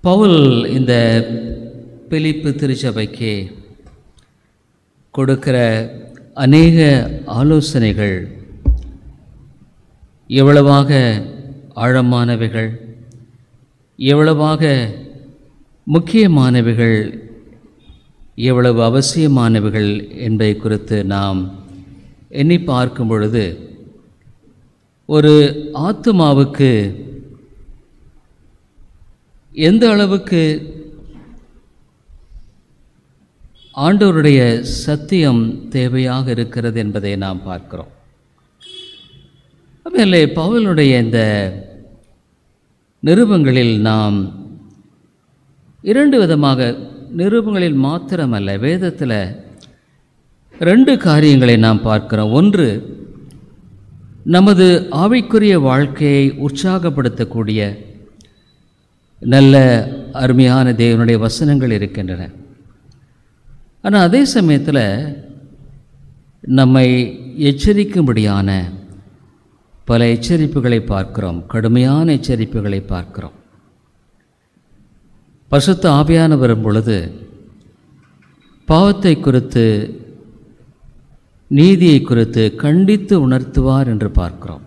பவுல் இந்த பிலிப்பு திருச்சபைக்கு கொடுக்கிற அநேக ஆலோசனைகள் எவ்வளவாக ஆழமானவைகள், எவ்வளவாக முக்கியமானவைகள், எவ்வளவு அவசியமானவைகள் என்பதை குறித்து நாம் எண்ணி பார்க்கும் பொழுது ஒரு ஆத்துமாவுக்கு எந்த அளவுக்கு ஆண்டவருடைய சத்தியம் தேவையாக இருக்கிறது என்பதை நாம் பார்க்கிறோம். அதுமாதிரி பவுலுடைய இந்த நிருபங்களில் நாம் இரண்டு விதமாக, நிருபங்களில் மாத்திரமல்ல, வேதத்தில் ரெண்டு காரியங்களை நாம் பார்க்கிறோம். ஒன்று, நமது ஆவிக்குரிய வாழ்க்கையை உற்சாகப்படுத்தக்கூடிய நல்ல அருமையான தேவனுடைய வசனங்கள் இருக்கின்றன. ஆனால் அதே சமயத்தில் நம்மை எச்சரிக்கும்படியான பல எச்சரிப்புகளை பார்க்கிறோம், கடுமையான எச்சரிப்புகளை பார்க்கிறோம். பரிசுத்த ஆவியானவர் வரும் பொழுது பாவத்தை குறித்து, நீதியை குறித்து கண்டித்து உணர்த்துவார் என்று பார்க்கிறோம்.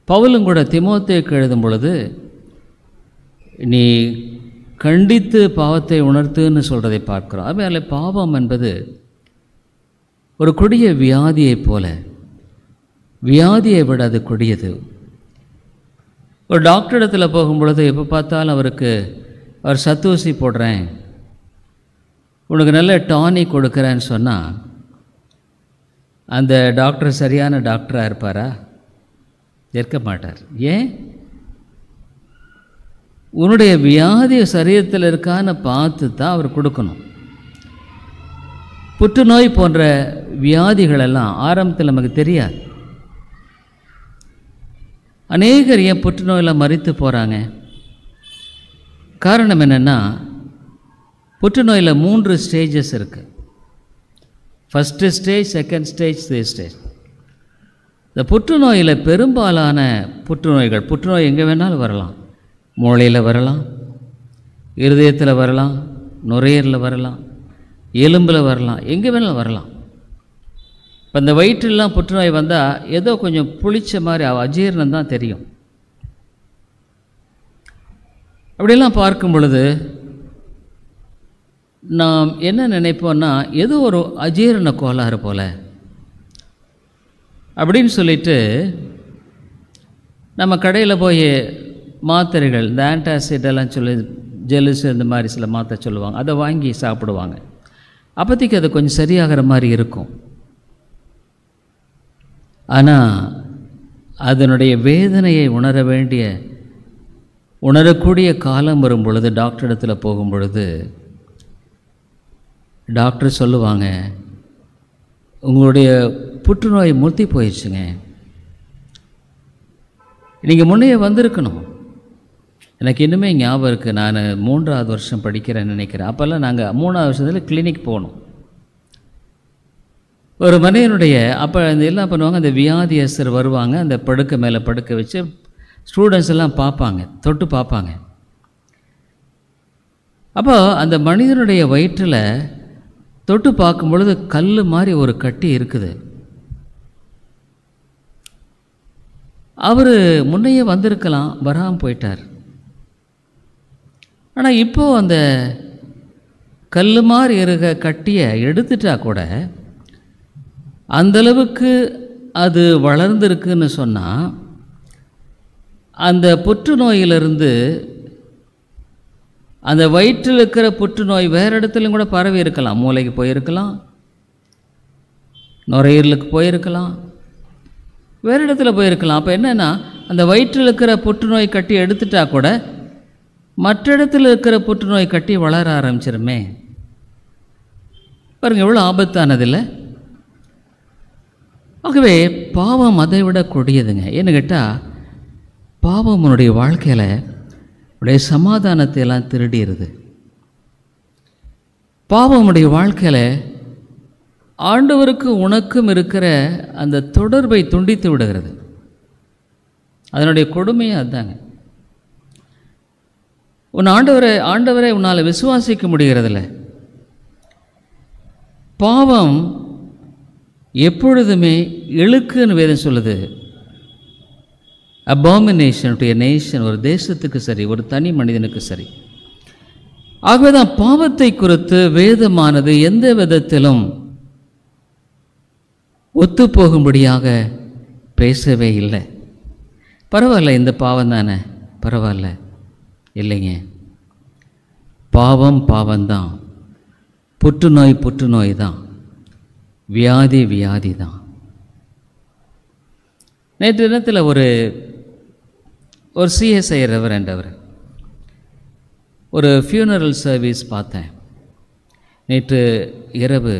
பவுலும் கூட தீமோத்தேயுக்கு எழுதும் பொழுது நீ கண்டித்து பாவத்தை உணர்த்துன்னு சொல்கிறதை பார்க்கிறோம். அதுமாதிரி பாவம் என்பது ஒரு கொடிய வியாதியைப் போல, வியாதியை விட அது கொடியது. ஒரு டாக்டர் இடத்துல போகும்பொழுது எப்போ பார்த்தாலும் அவர் சத்தூசி போடுறேன், உனக்கு நல்ல டானிக் கொடுக்குறேன்னு சொன்னால் அந்த டாக்டர் சரியான டாக்டராக இருப்பாரா? இருக்க மாட்டார். ஏன்? உன்னுடைய வியாதி சரீரத்தில் இருக்கான்னு பார்த்து தான் அவர் கொடுக்கணும். புற்றுநோய் போன்ற வியாதிகளெல்லாம் ஆரம்பத்தில் நமக்கு தெரியாது. அநேகர் ஏன் புற்றுநோயில் மரித்து போகிறாங்க? காரணம் என்னென்னா, புற்றுநோயில் 3 ஸ்டேஜஸ் இருக்குது. First stage, second stage, third stage. இந்த புற்றுநோயில் பெரும்பாலான புற்றுநோய் எங்கே வேணாலும் வரலாம். மூளையில் வரலாம், இருதயத்தில் வரலாம், நுரையீரலில் வரலாம், எலும்பில் வரலாம், எங்கே வேணாலும் வரலாம். இப்போ இந்த வயிற்றெல்லாம் புற்றுநோய் வந்தால் ஏதோ கொஞ்சம் புளிச்ச மாதிரி அஜீரணம் தான் தெரியும். அப்படியெல்லாம் பார்க்கும் பொழுது நாம் என்ன நினைப்போம்னா, ஏதோ ஒரு அஜீரண கோளாறு போல் அப்படின்னு சொல்லிட்டு நம்ம கடையில் போய் மாத்திரைகள், இந்த ஆன்டாசிட் எல்லாம் சொல்லி, ஜெலுசு, இந்த மாதிரி சில மாத்திரை சொல்லுவாங்க, அதை வாங்கி சாப்பிடுவாங்க. அப்போதைக்கு அது கொஞ்சம் சரியாகிற மாதிரி இருக்கும். ஆனால் அதனுடைய வேதனையை உணரக்கூடிய காலம் வரும் பொழுது, டாக்டர் இடத்துல போகும் பொழுது டாக்டர் சொல்லுவாங்க, உங்களுடைய புற்றுநோய் முத்தி போயிடுச்சுங்க, நீங்கள் முன்னையே வந்திருக்கணும். எனக்கு இன்னுமே ஞாபகம் இருக்குது, நான் 3வது வருஷம் படிக்கிறேன்னு நினைக்கிறேன். அப்போல்லாம் நாங்கள் 3வது வருஷத்தில் கிளினிக் போகணும். ஒரு மனிதனுடைய அப்போ அந்த எல்லாம் பண்ணுவாங்க, அந்த வியாதியஸ்தர் வருவாங்க, அந்த படுக்கை மேலே படுக்க வச்சு ஸ்டூடெண்ட்ஸ் எல்லாம் பார்ப்பாங்க, தொட்டு பார்ப்பாங்க. அப்போ அந்த மனிதனுடைய வயிற்றில் தொட்டு பார்க்கும் பொழுது கல் மாதிரி ஒரு கட்டி இருக்குது. அவர் முன்னையே வந்திருக்கலாம், வராமல் போயிட்டார். ஆனால் இப்போது அந்த கல் மாதிரி இருக்க கட்டியை எடுத்துட்டா கூட அந்தளவுக்கு அது வளர்ந்துருக்குன்னு சொன்னால், அந்த புற்றுநோயிலிருந்து, அந்த வயிற்றில் இருக்கிற புற்றுநோய் வேறு இடத்துலையும் கூட பரவி இருக்கலாம். மூளைக்கு போயிருக்கலாம், நுரையீரலுக்கு போயிருக்கலாம், வேறு இடத்துல போயிருக்கலாம். அப்போ என்னென்னா, அந்த வயிற்றில் இருக்கிற புற்றுநோய் கட்டி எடுத்துட்டா கூட மற்ற இடத்துல இருக்கிற புற்றுநோய் கட்டி வளர ஆரம்பிச்சிருமே. பாருங்கள், எவ்வளோ ஆபத்தானதில்லை? ஆகவே பாவம் அதை விட கொடியதுங்க. ஏன்னு கேட்டால், பாவம் உன்னுடைய வாழ்க்கையில் உடைய சமாதானத்தை எல்லாம் திருடிடுது. பாவம் உடைய வாழ்க்கையில் ஆண்டவருக்கு உனக்கும் இருக்கிற அந்த தொடர்பை துண்டித்து விடுகிறது. அதனுடைய கொடுமையே அதுதாங்க. உன் ஆண்டவரை உன்னால் விசுவாசிக்க முடிகிறதில்ல. பாவம் எப்பொழுதுமே இழுக்குன்னு வேதம் சொல்லுது. அபாமினேஷன் டு எ நேஷன், ஒரு தேசத்துக்கு சரி, ஒரு தனி மனிதனுக்கு சரி. ஆகவே தான் பாவத்தை குறித்து வேதமானது எந்த விதத்திலும் ஒத்துப்போகும்படியாக பேசவே இல்லை. பரவாயில்ல, இந்த பாவம் தானே, பரவாயில்ல, இல்லைங்க, பாவம்தான், புற்றுநோய் தான், வியாதி தான். நேற்று தினத்தில் ஒரு சிஎஸ்ஐ ரெவரண்ட் அவர் ஒரு ஃபியூனரல் சர்வீஸ் பார்த்தேன் நேற்று இரவு.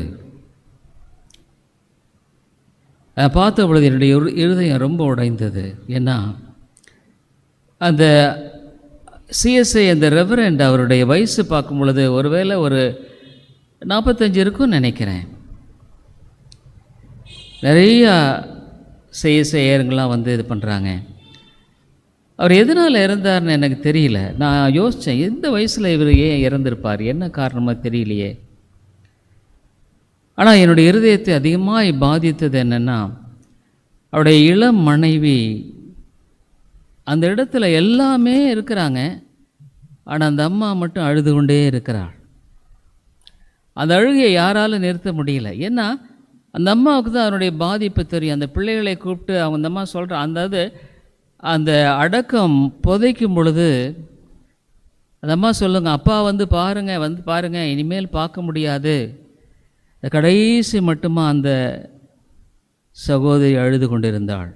பார்த்த பொழுது என்னுடைய இருதயம் ரொம்ப உடைந்தது. ஏன்னா அந்த சிஎஸ்ஐ அந்த ரெவரண்ட் அவருடைய வயசு பார்க்கும் பொழுது ஒருவேளை ஒரு 45 இருக்கும்னு நினைக்கிறேன். நிறையா சிஎஸ்ஐயருங்களாம் வந்து இது பண்ணுறாங்க. அவர் எதனால் இறந்தார்னு எனக்கு தெரியல. நான் யோசித்தேன், எந்த வயசில் இவர் ஏன் இறந்திருப்பார், என்ன காரணமாக தெரியலையே. ஆனால் என்னுடைய இருதயத்தை அதிகமாக பாதித்தது என்னென்னா, அவருடைய இளம் மனைவி அந்த இடத்துல எல்லாமே இருக்கிறாங்க, ஆனால் அந்த அம்மா மட்டும் அழுது கொண்டே இருக்கிறாள். அந்த அழுகையை யாராலும் நிறுத்த முடியல. ஏன்னா அந்த அம்மாவுக்கு தான் அவனுடைய பாதிப்பு தெரியும். அந்த பிள்ளைகளை கூப்பிட்டு அந்த அம்மா சொல்கிற அந்த அடக்கம் புதைக்கும் பொழுது அந்த அம்மா சொல்லுங்க, அப்பா வந்து பாருங்கள், இனிமேல் பார்க்க முடியாது. கடைசி மட்டுமா அந்த சகோதரி அழுது கொண்டிருந்தாள்.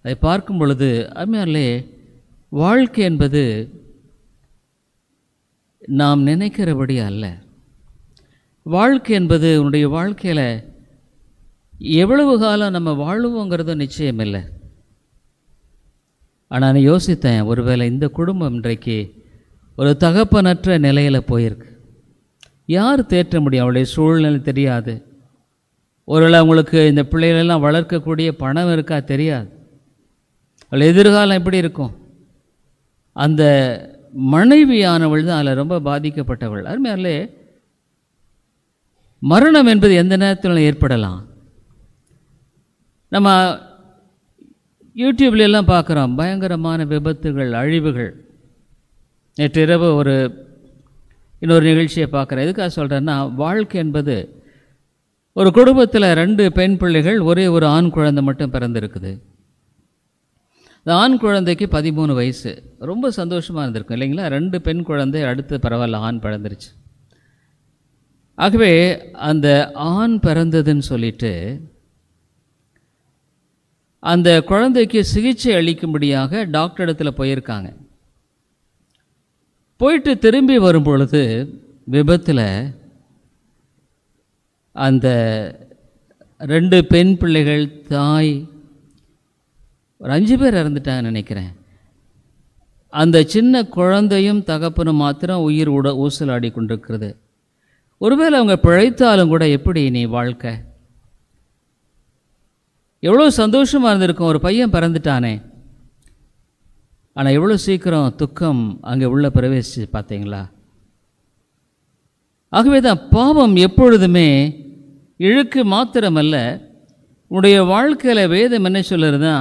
அதை பார்க்கும் பொழுது அருமையாலே, வாழ்க்கை என்பது நாம் நினைக்கிறபடி அல்ல. வாழ்க்கை என்பது உன்னுடைய வாழ்க்கையில் எவ்வளவு காலம் நம்ம வாழுவோங்கிறது நிச்சயம் இல்லை. ஆனால் நான் யோசித்தேன், ஒருவேளை இந்த குடும்பம் இன்றைக்கு ஒரு தகப்பனற்ற நிலையில் போயிருக்கு. யார் தேற்ற முடியும்? அவளுடைய சூழ்நிலை தெரியாது. ஒருவேளை அவங்களுக்கு இந்த பிள்ளைகளெல்லாம் வளர்க்கக்கூடிய பணம் இருக்கா தெரியாது. அவள் எதிர்காலம் எப்படி இருக்கும்? அந்த மனைவியானவள் தான் அதில் ரொம்ப பாதிக்கப்பட்டவள். அருமையாலே, மரணம் என்பது எந்த நேரத்தில் ஏற்படலாம். நம்ம யூடியூப்லாம் பார்க்குறோம், பயங்கரமான விபத்துகள், அழிவுகள். நேற்று இரவு இன்னொரு நிகழ்ச்சியை பார்க்குறேன். எதுக்காக சொல்கிறேன்னா, வாழ்க்கை என்பது ஒரு குடும்பத்தில் 2 பெண் பிள்ளைகள், ஒரே ஒரு ஆண் குழந்தை மட்டும் பிறந்திருக்குது. இந்த ஆண் குழந்தைக்கு 13 வயசு. ரொம்ப சந்தோஷமாக இருந்திருக்கும் இல்லைங்களா? 2 பெண் குழந்தை, அடுத்து பரவாயில்ல ஆண் பிறந்துருச்சு. ஆகவே அந்த ஆண் பிறந்ததுன்னு சொல்லிட்டு அந்த குழந்தைக்கு சிகிச்சை அளிக்கும்படியாக டாக்டர் இடத்துல போயிருக்காங்க. போயிட்டு திரும்பி வரும் பொழுது விபத்தில் அந்த 2 பெண் பிள்ளைகள், தாய், ஒரு 5 பேர் இறந்துட்டாங்கன்னு நினைக்கிறேன். அந்த சின்ன குழந்தையும் தகப்பனும் மாத்திரம் உயிர் ஊசலாடி கொண்டிருக்கிறது. ஒருவேளை அவங்க பிழைத்தாலும் கூட எப்படி நீ வாழ்க்கை? எவ்வளோ சந்தோஷமாக இருந்திருக்கும், ஒரு பையன் பிறந்துட்டானே. ஆனால் எவ்வளோ சீக்கிரம் துக்கம் அங்கே உள்ள பிரவேசிச்சு பார்த்தீங்களா? ஆகவே தான் பாவம் எப்பொழுதுமே இழுக்கு மாத்திரமல்ல, உன்னுடைய வாழ்க்கையில் வேதம் என்ன சொல்லுறதுன்னா,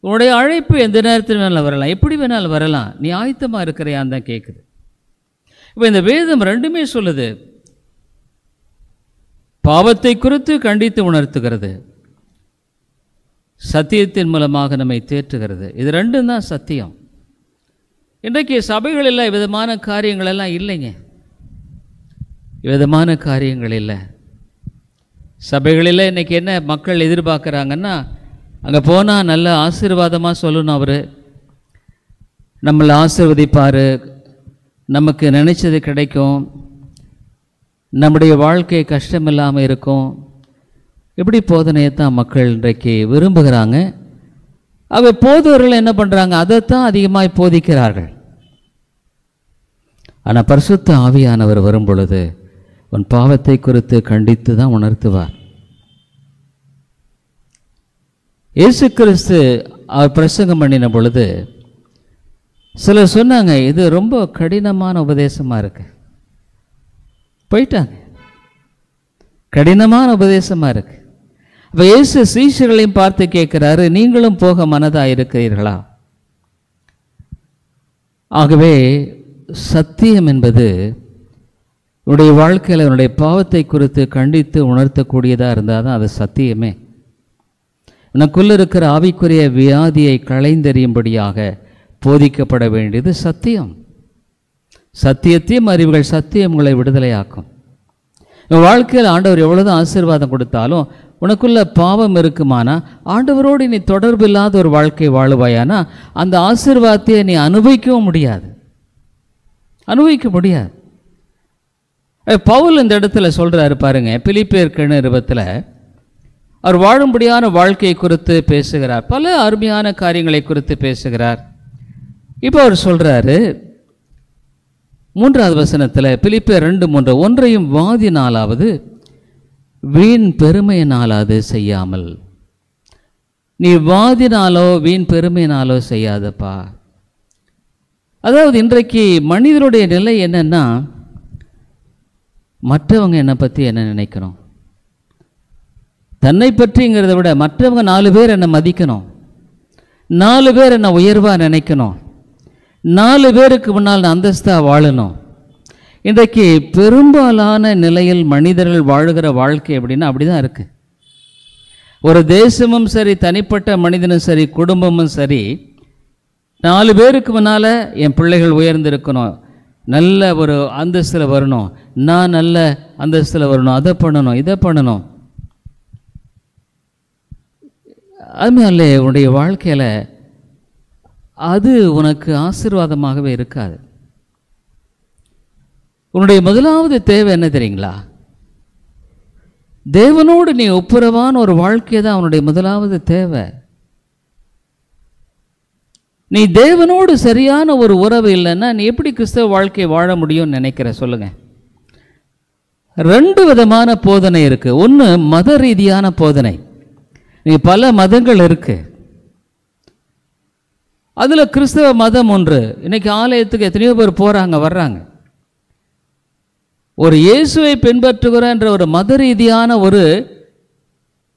உன்னுடைய அழைப்பு எந்த நேரத்தில் வேணாலும் வரலாம், எப்படி வேணாலும் வரலாம், நீ ஆயத்தமாக இருக்கிறையான்னு தான் கேட்குது. இப்போ இந்த வேதம் 2மே சொல்லுது. பாவத்தை குறித்து கண்டித்து உணர்த்துகிறது, சத்தியத்தின் மூலமாக நம்மை தேற்றுகிறது. இது 2ம் தான் சத்தியம். இன்றைக்கு சபைகளில் விதமான காரியங்கள் எல்லாம் இல்லைங்க, விதமான காரியங்கள் இல்லை. சபைகளில் இன்றைக்கி என்ன மக்கள் எதிர்பார்க்குறாங்கன்னா, அங்கே போனால் நல்ல ஆசீர்வாதமாக சொல்லணும், அவர் நம்மளை ஆசீர்வதிப்பார், நமக்கு நினைச்சது கிடைக்கும், நம்முடைய வாழ்க்கை கஷ்டம் இல்லாமல் இருக்கும். இப்படி போதனையை தான் மக்கள் இன்றைக்கு விரும்புகிறாங்க. அவை போதவர்கள் என்ன பண்ணுறாங்க? அதைத்தான் அதிகமாக போதிக்கிறார்கள். ஆனால் பரிசுத்த ஆவியானவர் வரும் பொழுது உன் பாவத்தை குறித்து கண்டித்து தான் உணர்த்துவார். இயேசு கிறிஸ்து அவர் பிரசங்கம் பண்ணின பொழுது சிலர் சொன்னாங்க, இது ரொம்ப கடினமான உபதேசமாக இருக்கு, போயிட்டாங்க. கடினமான உபதேசமாக இருக்கு. இப்போ இயேசு சீஷர்களையும் பார்த்து கேட்குறாரு, நீங்களும் போக மனதாக இருக்கிறீர்களா? ஆகவே சத்தியம் என்பது உன்னுடைய வாழ்க்கையில் உன்னுடைய பாவத்தை குறித்து கண்டித்து உணர்த்தக்கூடியதாக இருந்தால் தான் அது சத்தியமே. உனக்குள்ள இருக்கிற ஆவிக்குரிய வியாதியை களைந்தெறியும்படியாக போதிக்கப்பட வேண்டியது சத்தியம். சத்தியத்தையும் அறிவுகள் சத்தியம் உங்களை விடுதலையாக்கும். உன் வாழ்க்கையில் ஆண்டவர் எவ்வளோதான் ஆசீர்வாதம் கொடுத்தாலும் உனக்குள்ள பாவம் இருக்குமானா, ஆண்டவரோடு நீ தொடர்பு இல்லாத ஒரு வாழ்க்கை வாழுவாயானா, அந்த ஆசீர்வாதத்தை நீ அனுபவிக்கவும் முடியாது, அனுபவிக்க முடியாது. பவுல் இந்த இடத்துல சொல்கிறாரு பாருங்க, பிலிப்பியர் 2:20 அவர் வாழும்படியான வாழ்க்கையை குறித்து பேசுகிறார், பல அருமையான காரியங்களை குறித்து பேசுகிறார். இப்போ அவர் சொல்கிறாரு 3வது வசனத்தில், பிலிப்பியர் 2:3, ஒன்றையும் வாதினாலாவது வீண் பெருமையினாலாவது செய்யாமல். நீ வாதினாலோ வீண் பெருமையினாலோ செய்யாதப்பா. அதாவது இன்றைக்கு மனிதனுடைய நிலை என்னன்னா, மற்றவங்க என்னை பற்றி என்ன நினைக்கணும், தன்னை பற்றிங்கிறத விட மற்றவங்க 4 பேர் என்னை மதிக்கணும், 4 பேர் என்னை உயர்வாக நினைக்கணும், 4 பேருக்கு முன்னால் நான் அந்தஸ்தாக வாழணும். இன்றைக்கு பெரும்பாலான நிலையில் மனிதர்கள் வாழுகிற வாழ்க்கை எப்படின்னா அப்படி தான் இருக்குது. ஒரு தேசமும் சரி, தனிப்பட்ட மனிதனும் சரி, குடும்பமும் சரி, 4 பேருக்கு முன்னால் என் பிள்ளைகள் உயர்ந்திருக்கணும், நல்ல ஒரு அந்தஸ்தில் வரணும், நான் நல்ல அந்தஸ்தில் வரணும், அதை பண்ணணும், இதை பண்ணணும். அதுமாதிரி உன்னுடைய வாழ்க்கையில் அது உனக்கு ஆசீர்வாதமாகவே இருக்காது. உன்னுடைய முதலாவது தேவை என்ன தெரியுங்களா? தேவனோடு நீ ஒப்புரவான ஒரு வாழ்க்கை தான் உன்னுடைய முதலாவது தேவை. நீ தேவனோடு சரியான ஒரு உறவு இல்லைன்னா நீ எப்படி கிறிஸ்தவ வாழ்க்கையை வாழ முடியும்னு நினைக்கிற? சொல்லுங்க. 2 விதமான போதனை இருக்கு. ஒன்று மத ரீதியான போதனை. நீ பல மதங்கள் இருக்கு, அதுல கிறிஸ்தவ மதம் ஒன்று. இன்னைக்கு ஆலயத்துக்கு எத்தனையோ பேர் போறாங்க வர்றாங்க. ஒரு இயேசுவை பின்பற்றுகிற என்ற ஒரு மத ரீதியான ஒரு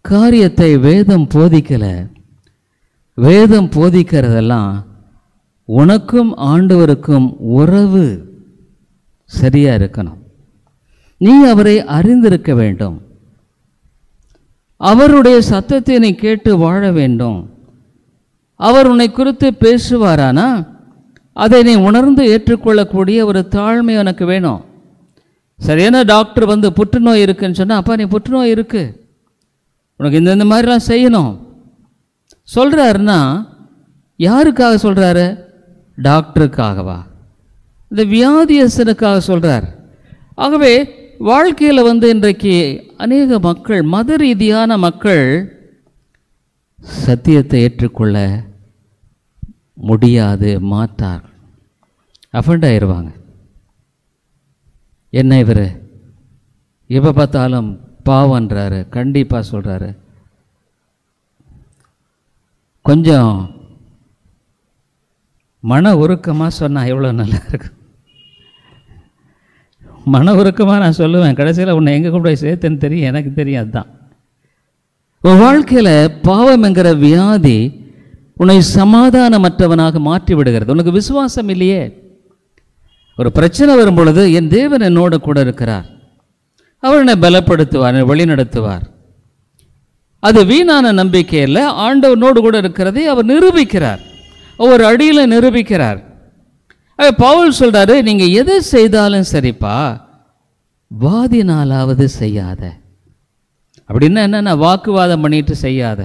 காரியத்தை வேதம் போதிக்கல. வேதம் போதிக்கிறதெல்லாம் உனக்கும் ஆண்டவருக்கும் உறவு சரியா இருக்கணும். நீ அவரை அறிந்திருக்க வேண்டும், அவருடைய சத்தத்தை நீ கேட்டு வாழ வேண்டும். அவர் உன்னை குறித்து பேசுவாரானா அதை நீ உணர்ந்து ஏற்றுக்கொள்ளக்கூடிய ஒரு தாழ்மை உனக்கு வேணும். சரியான டாக்டர் வந்து புற்றுநோய் இருக்குன்னு சொன்னால், அப்பா நீ புற்றுநோய் இருக்கு, உனக்கு இந்த மாதிரிலாம் செய்யணும் சொல்கிறாருன்னா யாருக்காக சொல்கிறாரு? டாக்டருக்காகவா? இந்த வியாதியஸ்தனுக்காக சொல்கிறார். ஆகவே வாழ்க்கையில் வந்து இன்றைக்கு அநேக மக்கள், மத ரீதியான மக்கள் சத்தியத்தை ஏற்றுக்கொள்ள முடியாது, மாட்டார், அஃபண்ட் ஆயிடுவாங்க. என்ன இவர் எப்போ பார்த்தாலும் பாவன்றாரு, கண்டிப்பாக சொல்கிறாரு. கொஞ்சம் மன உருக்கமாக சொன்னால் எவ்வளோ நல்லா இருக்கு. மன உருக்கமாக நான் சொல்லுவேன், கடைசியில் உன்னை எங்கே கொண்டு போய் சேர்த்துன்னு தெரியும், எனக்கு தெரியும். அதுதான் உன் வாழ்க்கையில் பாவம் என்கிற வியாதி உன்னை சமாதானமற்றவனாக மாற்றி விடுகிறது. உனக்கு விசுவாசம் இல்லையே. ஒரு பிரச்சனை வரும் பொழுது என் தேவன் என்னோடு கூட இருக்கிறார், அவர் என்னை பலப்படுத்துவார், என்னை வழிநடத்துவார். அது வீணான நம்பிக்கை இல்லை, ஆண்டவனோடு கூட இருக்கிறதை அவர் நிரூபிக்கிறார், ஒவ்வொரு அடியில் நிரூபிக்கிறார். பவுல் சொல்றாரு, நீங்க எதை செய்தாலும் சரிப்பா, வாதினாலாவது செய்யாத. அப்படின்னா என்னன்னா, வாக்குவாதம் பண்ணிட்டு செய்யாத.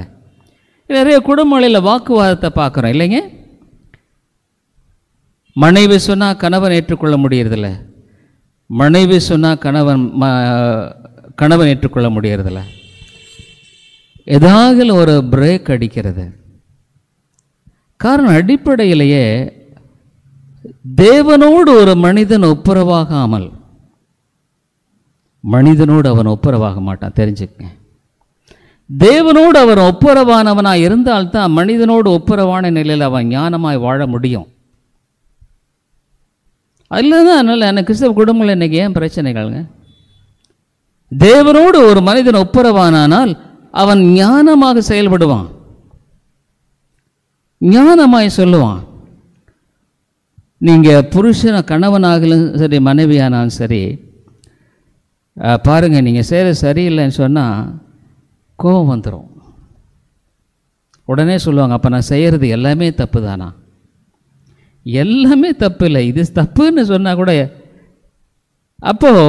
நிறைய குடும்பங்களில் வாக்குவாதத்தை பார்க்குறோம் இல்லைங்க. மனைவி சொன்னால் கணவன் ஏற்றுக்கொள்ள முடியறதில்ல, மனைவி சொன்னால் கணவன் ஏற்றுக்கொள்ள முடியறதில்ல. ஏதாவது ஒரு பிரேக் அடிக்கிறது. காரணம் அடிப்படையிலேயே தேவனோடு ஒரு மனிதன் ஒப்புரவாகாமல் மனிதனோடு அவன் ஒப்புரவாக மாட்டான், தெரிஞ்சுக்க. தேவனோடு அவன் ஒப்புரவானவனாக இருந்தால்தான் மனிதனோடு ஒப்புரவான நிலையில் அவன் ஞானமாய் வாழ முடியும். அதில் தான். அதனால் எனக்கு கிறிஸ்தவ குடும்பங்கள் இன்றைக்கி ஏன் பிரச்சனைகள்ங்க? தேவனோடு ஒரு மனிதன் ஒப்புரவானால் அவன் ஞானமாக செயல்படுவான், ஞானமாய் சொல்லுவான். நீங்கள் புருஷன் கணவனாகலும் சரி மனைவியானாலும் சரி பாருங்கள், நீங்கள் செய்கிற சரியில்லைன்னு சொன்னால் கோபம் வந்துடும். உடனே சொல்லுவாங்க, அப்போ நான் செய்கிறது எல்லாமே தப்பு தானா? எல்லாமே தப்பு இல்லை, இது தப்புன்னு சொன்னால் கூட. அப்போது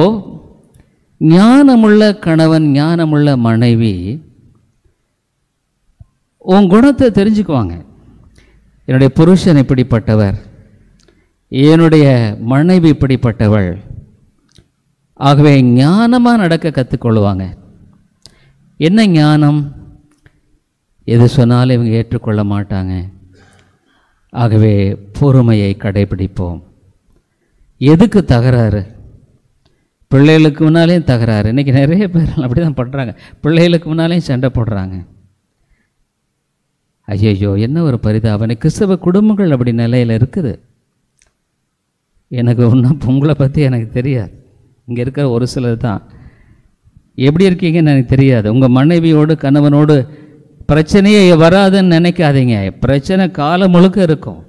ஞானமுள்ள கணவன் ஞானமுள்ள மனைவி உன் குணத்தை தெரிஞ்சுக்குவாங்க. என்னுடைய புருஷன் இப்படிப்பட்டவர், என்னுடைய மனைவி இப்படிப்பட்டவள். ஆகவே ஞானமாக நடக்க கற்றுக்கொள்வாங்க. என்ன ஞானம்? எது சொன்னாலும் இவங்க ஏற்றுக்கொள்ள மாட்டாங்க. ஆகவே பொறுமையை கடைபிடிப்போம். எதுக்கு தகராறு? பிள்ளைகளுக்கு முன்னாலேயும் தகராறு. இன்றைக்கி நிறைய பேர் அப்படி தான் பண்ணுறாங்க. பிள்ளைகளுக்கு முன்னாலேயும் சண்டை போடுறாங்க. ஐயோ, என்ன ஒரு பரிதாபம்! கிறிஸ்தவ குடும்பங்கள் அப்படி நிலையில் இருக்குது. எனக்கு ஒன்றும் உங்களை பற்றி எனக்கு தெரியாது. இங்கே இருக்கிற ஒரு சிலர் தான் எப்படி இருக்கீங்கன்னு எனக்கு தெரியாது. உங்கள் மனைவியோடு கணவனோடு பிரச்சனையே வராதுன்னு நினைக்காதீங்க. பிரச்சனை காலம் முழுக்க இருக்கும்,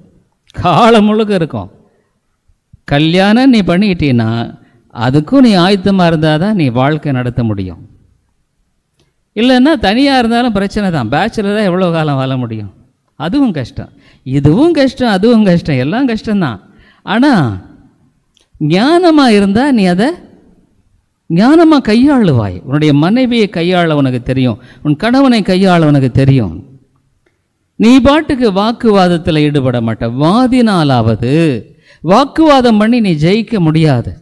காலம் முழுக்க இருக்கும். கல்யாணம் நீ பண்ணிக்கிட்டீன்னா அதுக்கும் நீ ஆயத்தமாக இருந்தால் தான் நீ வாழ்க்கை நடத்த முடியும். இல்லைன்னா தனியாக இருந்தாலும் பிரச்சனை தான். பேச்சுலராக எவ்வளோ காலம் வாழ முடியும்? அதுவும் கஷ்டம், இதுவும் கஷ்டம், அதுவும் கஷ்டம், எல்லாம் கஷ்டம்தான். ஆனால் ஞானமாக இருந்தால் நீ அதை ஞானமாக கையாளுவாய். உன்னுடைய மனைவியை கையாள உனக்கு தெரியும், உன் கணவனை கையாள உனக்கு தெரியும். நீ பாட்டுக்கு வாக்குவாதத்தில் ஈடுபட மாட்ட. வாதினாலாவது வாக்குவாதம் பண்ணி நீ ஜெயிக்க முடியாது.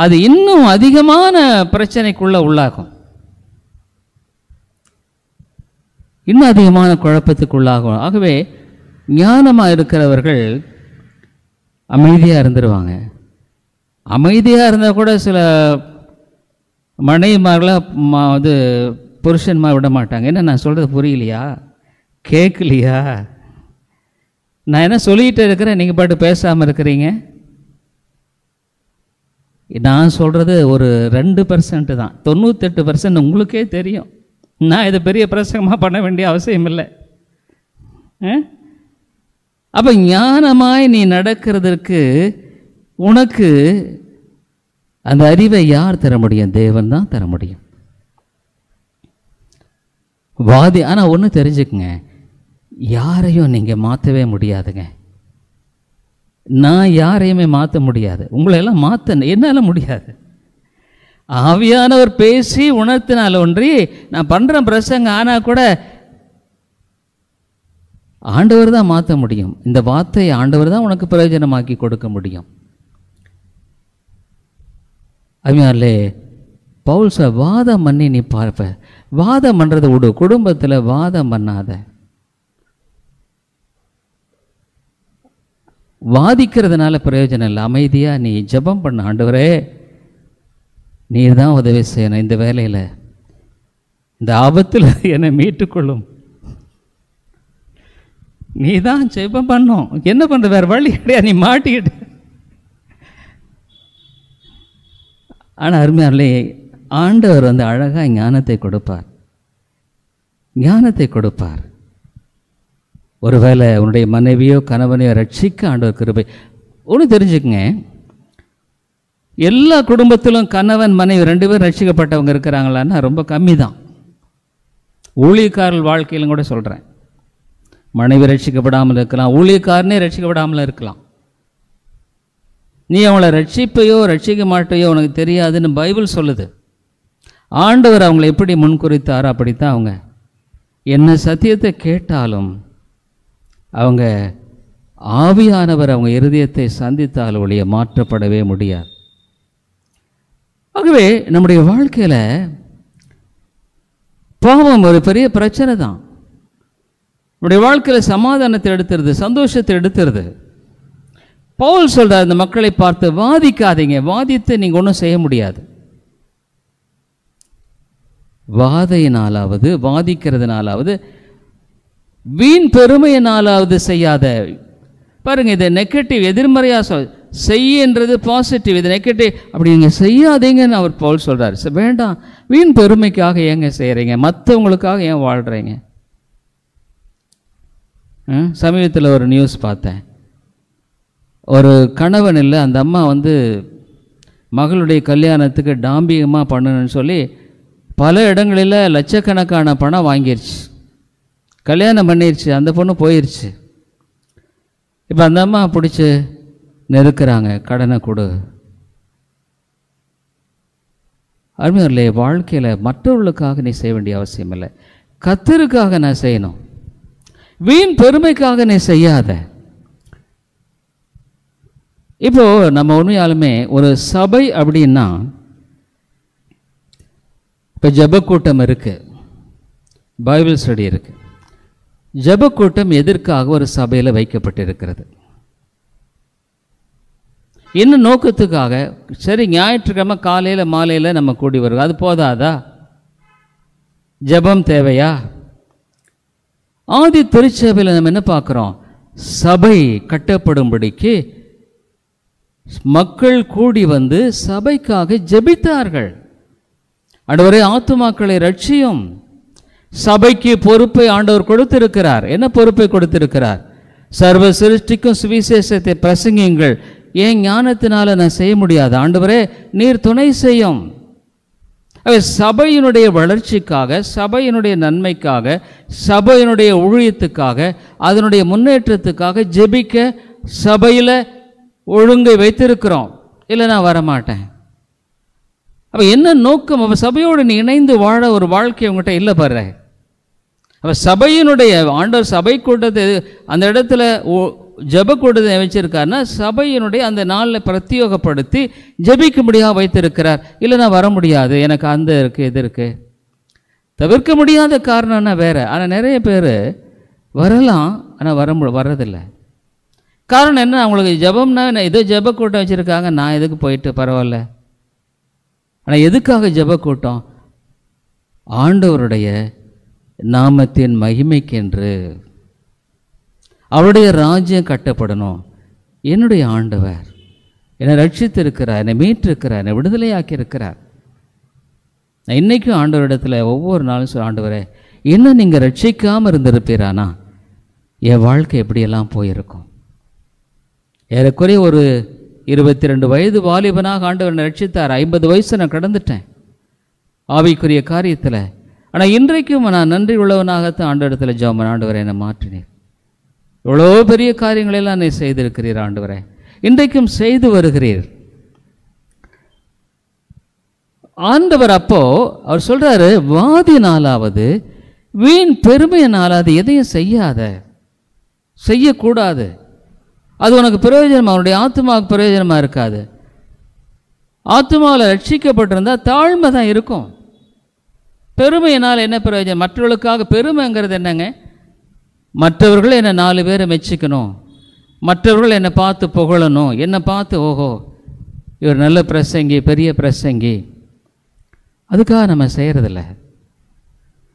அது இன்னும் அதிகமான பிரச்சனைக்குள்ள உள்ளாகும், இன்னும் அதிகமான குழப்பத்துக்குள்ளாகும். ஆகவே ஞானமாக இருக்கிறவர்கள் அமைதியாக இருந்துருவாங்க. அமைதியாக இருந்தால் கூட சில மனைவிமார்களாக புருஷன்மார் விட மாட்டாங்க. என்ன நான் சொல்கிறது புரியலையா, கேட்கலையா? நான் என்ன சொல்லிகிட்டே இருக்கிறேன், நீங்கள் பாட்டு பேசாமல் இருக்கிறீங்க. நான் சொல்கிறது ஒரு 2% தான். 98% உங்களுக்கே தெரியும். நான் இதை பெரிய பிரசங்கமாக பண்ண வேண்டிய அவசியம் இல்லை. அப்போ ஞானமாய் நீ நடக்கிறதுக்கு உனக்கு அந்த அறிவை யார் தர முடியும்? தேவன் தான் தர முடியும். வாதி. ஆனால் ஒன்று தெரிஞ்சுக்குங்க, யாரையும் நீங்கள் மாற்றவே முடியாதுங்க. நான் யாரையுமே மாற்ற முடியாது. உங்களையெல்லாம் மாற்ற என்னால் முடியாது. ஆவியானவர் பேசி உணர்த்தினால் ஒன்றி நான் பண்ணுற பிரசங்க ஆனால் கூட ஆண்டவர் தான் மாற்ற முடியும். இந்த வார்த்தையை ஆண்டவர் தான் உனக்கு பிரயோஜனமாக்கி கொடுக்க முடியும். அவியாலே பவுல் வாதம் பண்ணி நீ பார்ப்ப. வாதம் பண்ணுறதை விடு, குடும்பத்தில் வாதம் பண்ணாத. வாதிக்கிறதுனால பிரயோஜனம் இல்லை. அமைதியாக நீ ஜெபம் பண்ண. ஆண்டவரே, நீர் தான் உதவி செய்யணும். இந்த வேலையில், இந்த ஆபத்தில் என்னை மீட்டுக்கொள்ளும். நீ தான் ஜெபம் பண்ணும். என்ன பண்ணுற, வேறு வழி கிடையாது. நீ மாட்டிக்கிட்டு. ஆனால் அருமையாலே ஆண்டவர் அழகாக ஞானத்தை கொடுப்பார், ஞானத்தை கொடுப்பார். ஒருவேளை உன்னுடைய மனைவியோ கணவனையோ ரட்சிக்க ஆண்டவர் கிருபை. ஒன்று தெரிஞ்சுக்குங்க, எல்லா குடும்பத்திலும் கணவன் மனைவி 2 பேரும் ரட்சிக்கப்பட்டவங்க இருக்கிறாங்களான்னா ரொம்ப கம்மி தான். ஊழியக்காரர்கள் வாழ்க்கையிலும் கூட சொல்கிறேன், மனைவி ரட்சிக்கப்படாமல் இருக்கலாம், ஊழியக்காரனே ரட்சிக்கப்படாமல் இருக்கலாம். நீ அவங்கள ரட்சிப்பையோ ரட்சிக்க மாட்டையோ உனக்கு தெரியாதுன்னு பைபிள் சொல்லுது. ஆண்டவர் அவங்களை எப்படி முன்குறித்தாரோ அப்படித்தான் அவங்க என்ன சத்தியத்தை கேட்டாலும் அவங்க ஆவியானவர் அவங்க இருதயத்தை சந்தித்தால் ஒழிய மாற்றப்படவே முடியாது. ஆகவே நம்முடைய வாழ்க்கையில் பாவம் ஒரு பெரிய பிரச்சனை தான். நம்முடைய வாழ்க்கையில் சமாதானத்தை எடுத்துருது, சந்தோஷத்தை எடுத்துருது. பவுல் சொல்கிறார், இந்த மக்களை பார்த்து வாதிக்காதீங்க. வாதித்து நீங்கள் ஒன்றும் செய்ய முடியாது. வாதையினாலாவது வாதிக்கிறதுனாலாவது வீண் பெருமையினாலாவது செய்யாத. பாருங்கள், இதை நெகட்டிவ் எதிர்மறையாக செய்யன்றது பாசிட்டிவ், இது நெகட்டிவ். அப்படி நீங்கள் செய்யாதீங்கன்னு அவர் பவுல் சொல்கிறார். வேண்டாம், வீண் பெருமைக்காக ஏங்க செய்கிறீங்க? மற்றவங்களுக்காக ஏன் வாழ்கிறீங்க? சமீபத்தில் ஒரு நியூஸ் பார்த்தேன். ஒரு கணவன் இல்லை, அந்த அம்மா மகளுடைய கல்யாணத்துக்கு டாம்பிகமாக பண்ணணும்னு சொல்லி பல இடங்களில் லட்சக்கணக்கான பணம் வாங்கிருச்சு. கல்யாணம் பண்ணிருச்சு, அந்த பொண்ணு போயிடுச்சு. இப்போ அந்த அம்மா பிடிச்சி நெருக்கிறாங்க, கடனை கொடு. அருமையார்களே, வாழ்க்கையில் மற்றவர்களுக்காக நீ செய்ய வேண்டிய அவசியம் இல்லை, கர்த்தருக்காக நான் செய்யணும். வீண் பெருமைக்காக நீ செய்யாத. இப்போ நம்ம உண்மையாலுமே ஒரு சபை அப்படின்னா, இப்போ ஜெபக்கூட்டம் இருக்குது, பைபிள் ஸ்டடி இருக்குது. ஜெபக்கூட்டம் எதற்காக ஒரு சபையில் வைக்கப்பட்டிருக்கிறது? என்ன நோக்கத்துக்காக? சரி, ஞாயிற்றுக்கிழமை காலையில் மாலையில் நம்ம கூடி வருவோம், அது போதாதா? ஜெபம் தேவையா? ஆதி திருச்சபையில் நம்ம என்ன பார்க்குறோம்? சபை கட்டப்படும்படிக்கு மக்கள் கூடி வந்து சபைக்காக ஜெபித்தார்கள். ஆண்டவரே, ஆத்துமாக்களை ரட்சியும். சபைக்கு பொறுப்பை ஆண்டவர் கொடுத்திருக்கிறார். என்ன பொறுப்பை கொடுத்திருக்கிறார்? சர்வ சிருஷ்டிக்கும் சுவிசேஷத்தை பிரசங்கியுங்கள். ஏன் ஞானத்தினால நான் செய்ய முடியாது? ஆண்டவரே, நீர் துணை செய்யும். சபையினுடைய வளர்ச்சிக்காக, சபையினுடைய நன்மைக்காக, சபையினுடைய ஊழியத்துக்காக, அதனுடைய முன்னேற்றத்துக்காக ஜெபிக்க சபையில் ஒழுங்கை வைத்திருக்கிறோம். இல்லை, நான் வரமாட்டேன். அப்போ என்ன நோக்கம்? அப்போ சபையோடு நீ இணைந்து வாழ ஒரு வாழ்க்கை உங்கள்கிட்ட இல்லை பாரு. அப்போ சபையினுடைய ஆண்டவர் சபை கூட்டத்தை அந்த இடத்துல ஜெப கூட்டத்தை வச்சிருக்காருன்னா சபையினுடைய அந்த நாளில் பிரத்தியோகப்படுத்தி ஜெபிக்கும்படியாக வைத்திருக்கிறார். இல்லை, நான் வர முடியாது, எனக்கு அந்த இருக்குது இது இருக்குது. தவிர்க்க முடியாத காரணம்னா வேறு. ஆனால் நிறைய பேர் வரலாம், ஆனால் வர்றதில்லை. காரணம் என்ன? அவங்களுக்கு ஜெபம்னா ஏதோ ஜெப கூட்டம் வச்சுருக்காங்க, நான் எதுக்கு போயிட்டு பரவாயில்ல. ஆனால் எதுக்காக ஜெப கூட்டம்? ஆண்டவருடைய நாமத்தின் மகிமைக்கென்று, அவருடைய ராஜ்யம் கட்டப்படணும். என்னுடைய ஆண்டவர் என்னை ரட்சித்திருக்கிறார், என்னை மீட்டிருக்கிறார், என்னை விடுதலையாக்கி இருக்கிறார். நான் இன்றைக்கும் ஆண்டவரிடத்தில் ஒவ்வொரு நாளும் ஆண்டவரே, என்ன நீங்கள் ரட்சிக்காமல் இருந்திருப்பீரானா என் வாழ்க்கை எப்படியெல்லாம் போயிருக்கும். ஏறக்குறைய ஒரு 22 வயது வாலிபனாக ஆண்டவர் ரட்சித்தார். 50 வயசு நான் கடந்துட்டேன் ஆவிக்குரிய காரியத்தில். ஆனால் இன்றைக்கும் நான் நன்றி உள்ளவனாகத்தான் ஆண்டவரிடத்தில் ஜெபம், ஆண்டவரை என்னை மாற்றினேன். எவ்வளோ பெரிய காரியங்களெல்லாம் நீ செய்திருக்கிறீர் ஆண்டவரே, இன்றைக்கும் செய்து வருகிறீர் ஆண்டவர். அப்போ அவர் சொல்றாரு, வாதினாலாவது வீண் பெருமையினாலாவது எதையும் செய்யாத, செய்யக்கூடாது. அது உனக்கு பிரயோஜனம், அவனுடைய ஆத்மாவுக்கு பிரயோஜனமாக இருக்காது. ஆத்மாவில் ரட்சிக்கப்பட்டிருந்தால் தாழ்மை தான் இருக்கும். பெருமையினால் என்ன பிரயோஜனம்? மற்றவர்களுக்காக பெருமைங்கிறது என்னங்க? மற்றவர்கள் என்னை 4 பேரை மெச்சிக்கணும், மற்றவர்கள் என்னை பார்த்து புகழணும், என்னை பார்த்து ஓஹோ இவர் நல்ல பிரசங்கி, பெரிய பிரசங்கி. அதுக்காக நம்ம செய்கிறதில்ல.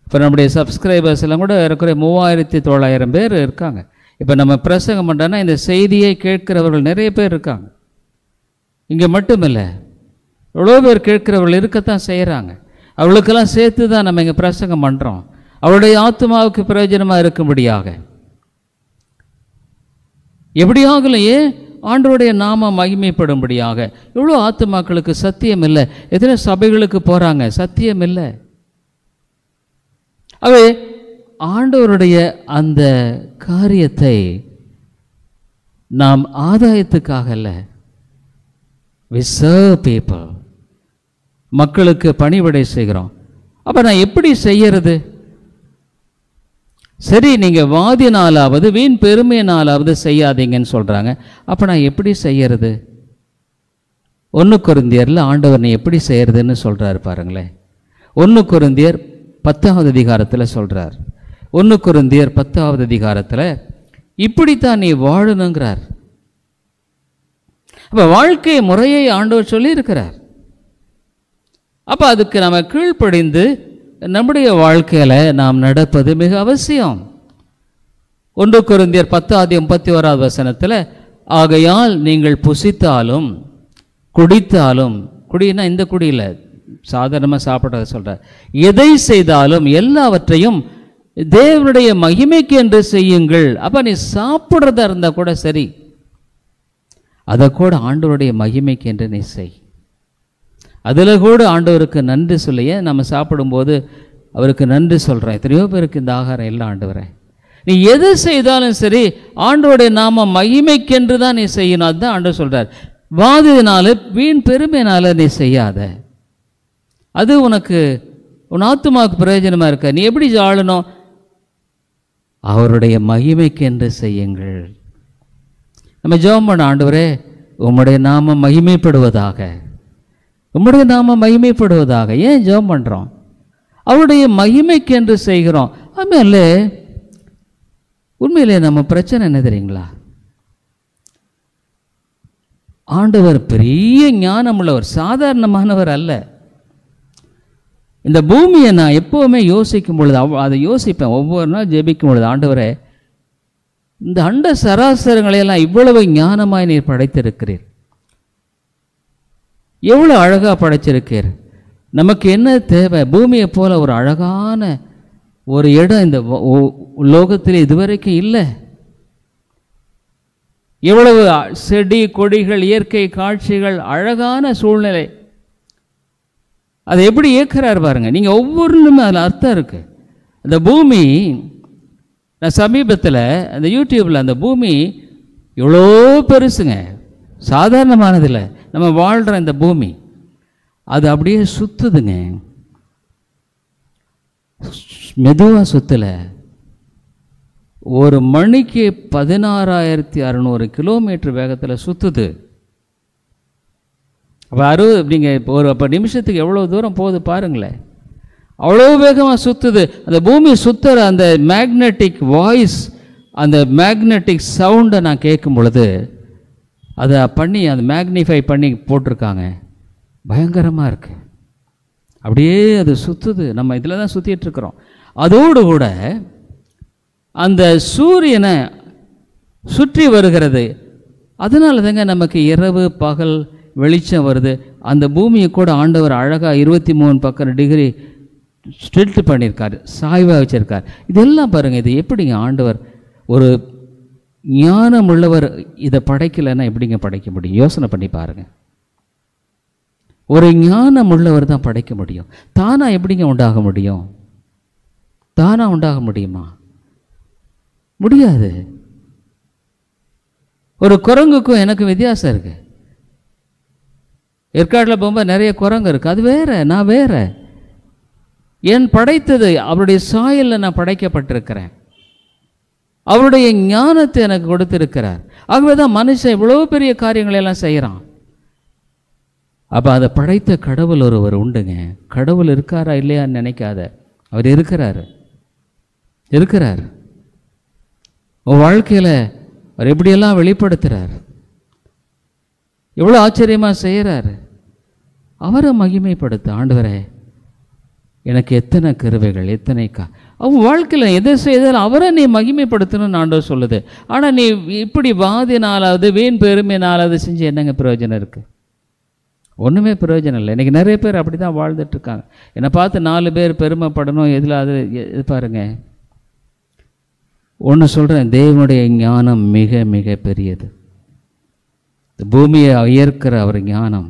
இப்போ நம்முடைய சப்ஸ்கிரைபர்ஸ் எல்லாம் கூட இருக்கிற 3900 பேர் இருக்காங்க. இப்போ நம்ம பிரசங்கம் பண்ணுறோன்னா இந்த செய்தியை கேட்கிறவர்கள் நிறைய பேர் இருக்காங்க. இங்கே மட்டும் இல்லை, எவ்வளோ பேர் கேட்கிறவர்கள் இருக்கத்தான் செய்கிறாங்க. அவளுக்கெல்லாம் சேர்த்து தான் நம்ம இங்கே பிரசங்கம் பண்ணுறோம், அவளுடைய ஆத்மாவுக்கு பிரயோஜனமாக இருக்கும்படியாக. எப்படியாகலையே ஆண்டவருடைய நாம மகிமைப்படும்படியாக. எவ்வளோ ஆத்மாக்களுக்கு சத்தியம் இல்லை, எத்தனை சபைகளுக்கு போகிறாங்க, சத்தியம் இல்லை. அவை ஆண்டவருடைய அந்த காரியத்தை நாம் ஆதாயத்துக்காக அல்ல, we serve people, மக்களுக்கு பணிவிடை செய்கிறோம். அப்போ நான் எப்படி செய்யறது? சரி, நீங்கள் வாதினாலாவது வீண் பெருமையினாலாவது செய்யாதீங்கன்னு சொல்கிறாங்க. அப்போ நான் எப்படி செய்யறது? 1 கொரிந்தியரில் ஆண்டவர் நீ எப்படி செய்யறதுன்னு சொல்கிறாரு பாருங்களேன். 1 கொரிந்தியர் 10வது அதிகாரத்தில் சொல்கிறார். 1 கொரிந்தியர் 10வது அதிகாரத்தில் இப்படித்தான் நீ வாழணுங்கிறார். அப்போ வாழ்க்கை முறையை ஆண்டவர் சொல்லியிருக்கிறார். அப்போ அதுக்கு நம்ம கீழ்ப்படிந்து நம்முடைய வாழ்க்கையில் நாம் நடப்பது மிக அவசியம். 1 கொரிந்தியர் 10:31 ஆகையால் நீங்கள் புசித்தாலும் குடித்தாலும், குடினா இந்த குடியில் சாதாரணமாக சாப்பிட்றத சொல்கிறார், எதை செய்தாலும் எல்லாவற்றையும் தேவனுடைய மகிமைக்கு என்று செய்யுங்கள். அப்போ நீ சாப்பிட்றதா இருந்தால் கூட சரி, அதை கூட ஆண்டவருடைய மகிமைக்கு என்று நீ செய். அதில் கூட ஆண்டவருக்கு நன்றி சொல்லிய நம்ம சாப்பிடும்போது அவருக்கு நன்றி சொல்கிறேன். எத்தனையோ பேருக்கு இந்த ஆகாரம் எல்லாம் ஆண்டவரே, நீ எது செய்தாலும் சரி ஆண்டவருடைய நாம மகிமைக்கென்று தான் நீ செய்யணும். அதுதான் ஆண்டவர் சொல்கிறார். வாதினால வீண் பெருமையினால நீ செய்யாத, அது உனக்கு உன் ஆத்துமாவுக்கு பிரயோஜனமாக இருக்க. நீ எப்படி ஆளணும்? அவருடைய மகிமைக்கென்று செய்யுங்கள். நம்ம ஜெபம் பண்ண, ஆண்டவரே உம்முடைய நாமம் மகிமைப்படுவதாக, உம்முடைய நாமம் மகிமைப்படுவதாக. ஏன் ஜெபம் பண்ணுறோம்? அவருடைய மகிமைக்கென்று செய்கிறோம். ஆமாம், உண்மையிலே நம்ம பிரச்சனை என்ன தெரியுங்களா? ஆண்டவர் பெரிய ஞானம் உள்ளவர், சாதாரணமானவர் அல்ல. இந்த பூமியை நான் எப்போவுமே யோசிக்கும் பொழுது அதை யோசிப்பேன். ஒவ்வொரு நாள் ஜெபிக்கும் பொழுது, ஆண்டவரே இந்த அண்ட சராசரங்களையெல்லாம் இவ்வளவு ஞானமாய் நீர் படைத்திருக்கிறீர், எவ்வளோ அழகாக படைச்சிருக்கீர். நமக்கு என்ன தேவை? பூமியை போல ஒரு அழகான ஒரு இடம் இந்த லோகத்தில் இதுவரைக்கும் இல்லை. எவ்வளவு செடி கொடிகள், இயற்கை காட்சிகள், அழகான சூழ்நிலை. அதை எப்படி இயக்குறார் பாருங்க. நீங்கள் ஒவ்வொன்றுமே அதில் அர்த்தம் இருக்குது. அந்த பூமி, நான் சமீபத்தில் அந்த யூடியூப்பில் அந்த பூமி எவ்வளோ பெருசுங்க, சாதாரணமானதில்லை. நம்ம வாழ்கிற இந்த பூமி அது அப்படியே சுற்றுதுங்க, மெதுவாக சுற்றலை. ஒரு மணிக்கு 16,600 கிலோமீட்டர் வேகத்தில் சுற்றுது. அப்போ நீங்கள் இப்போ அப்போ நிமிஷத்துக்கு எவ்வளோ தூரம் போகுது பாருங்களேன். அவ்வளோ வேகமாக சுற்றுது. அந்த பூமி சுற்றுற அந்த மேக்னெட்டிக் வாய்ஸ், அந்த மேக்னெட்டிக் சவுண்டை நான் கேட்கும் பொழுது, அதை பண்ணி அந்த மேக்னிஃபை பண்ணி போட்டிருக்காங்க. பயங்கரமாக இருக்குது. அப்படியே அது சுற்றுது. நம்ம இதில் தான் சுற்றிட்டுருக்குறோம். அதோடு கூட அந்த சூரியனை சுற்றி வருகிறது. அதனால தாங்க நமக்கு இரவு பகல் வெளிச்சம் வருது. அந்த பூமியை கூட ஆண்டவர் அழகாக 23 டிகிரி ஸ்டில்ட் பண்ணியிருக்காரு, சாய்வாக வச்சுருக்கார். இதெல்லாம் பாருங்கள், இது எப்படிங்க ஆண்டவர் ஒரு ஞானம் உள்ளவர் இதை படைக்கலைன்னா எப்படிங்க படைக்க முடியும்? யோசனை பண்ணி பாருங்கள். ஒரு ஞானம் உள்ளவர் தான் படைக்க முடியும். தானாக எப்படிங்க உண்டாக முடியும்? தானாக உண்டாக முடியுமா? முடியாது. ஒரு குரங்குக்கும் எனக்கு வித்தியாசம் இருக்குது. ஏற்காட்டில் போகும்போது நிறைய குரங்கு இருக்குது, அது வேற, நான் வேற. என் படைத்தது அவருடைய சாயலில் நான் படைக்கப்பட்டிருக்கிறேன். அவருடைய ஞானத்தை எனக்கு கொடுத்திருக்கிறார். ஆகவே தான் மனுஷன் இவ்வளோ பெரிய காரியங்களெல்லாம் செய்கிறான். அப்போ அதை படைத்த கடவுள் ஒருவர் உண்டுங்க. கடவுள் இருக்காரா இல்லையான்னு நினைக்காத, அவர் இருக்கிறார், இருக்கிறார். உன் வாழ்க்கையில் அவர் எப்படியெல்லாம் வெளிப்படுத்துகிறார், எவ்வளோ ஆச்சரியமாக செய்கிறார். அவரை மகிமைப்படுத்த, ஆண்டவரே எனக்கு எத்தனை கிருபைகள், எத்தனை அவன் வாழ்க்கையில் எதை செய்தாலும் அவரை நீ மகிமைப்படுத்தணும்னு ஆண்டவர் சொல்லுது. ஆனால் நீ இப்படி வாதினாலாவது வீண் பெருமையினாலாவது செஞ்சு என்னங்க பிரயோஜனம் இருக்குது? ஒன்றுமே பிரயோஜனம் இல்லை. இன்றைக்கி நிறைய பேர் அப்படி தான் வாழ்ந்துட்டுருக்காங்க. என்னை பார்த்து 4 பேர் பெருமைப்படணும், எதில் அது இது பாருங்க. ஒன்று சொல்கிறேன், தேவனுடைய ஞானம் மிக மிக பெரியது. பூமியை உயர்க்கிற அவர் ஞானம்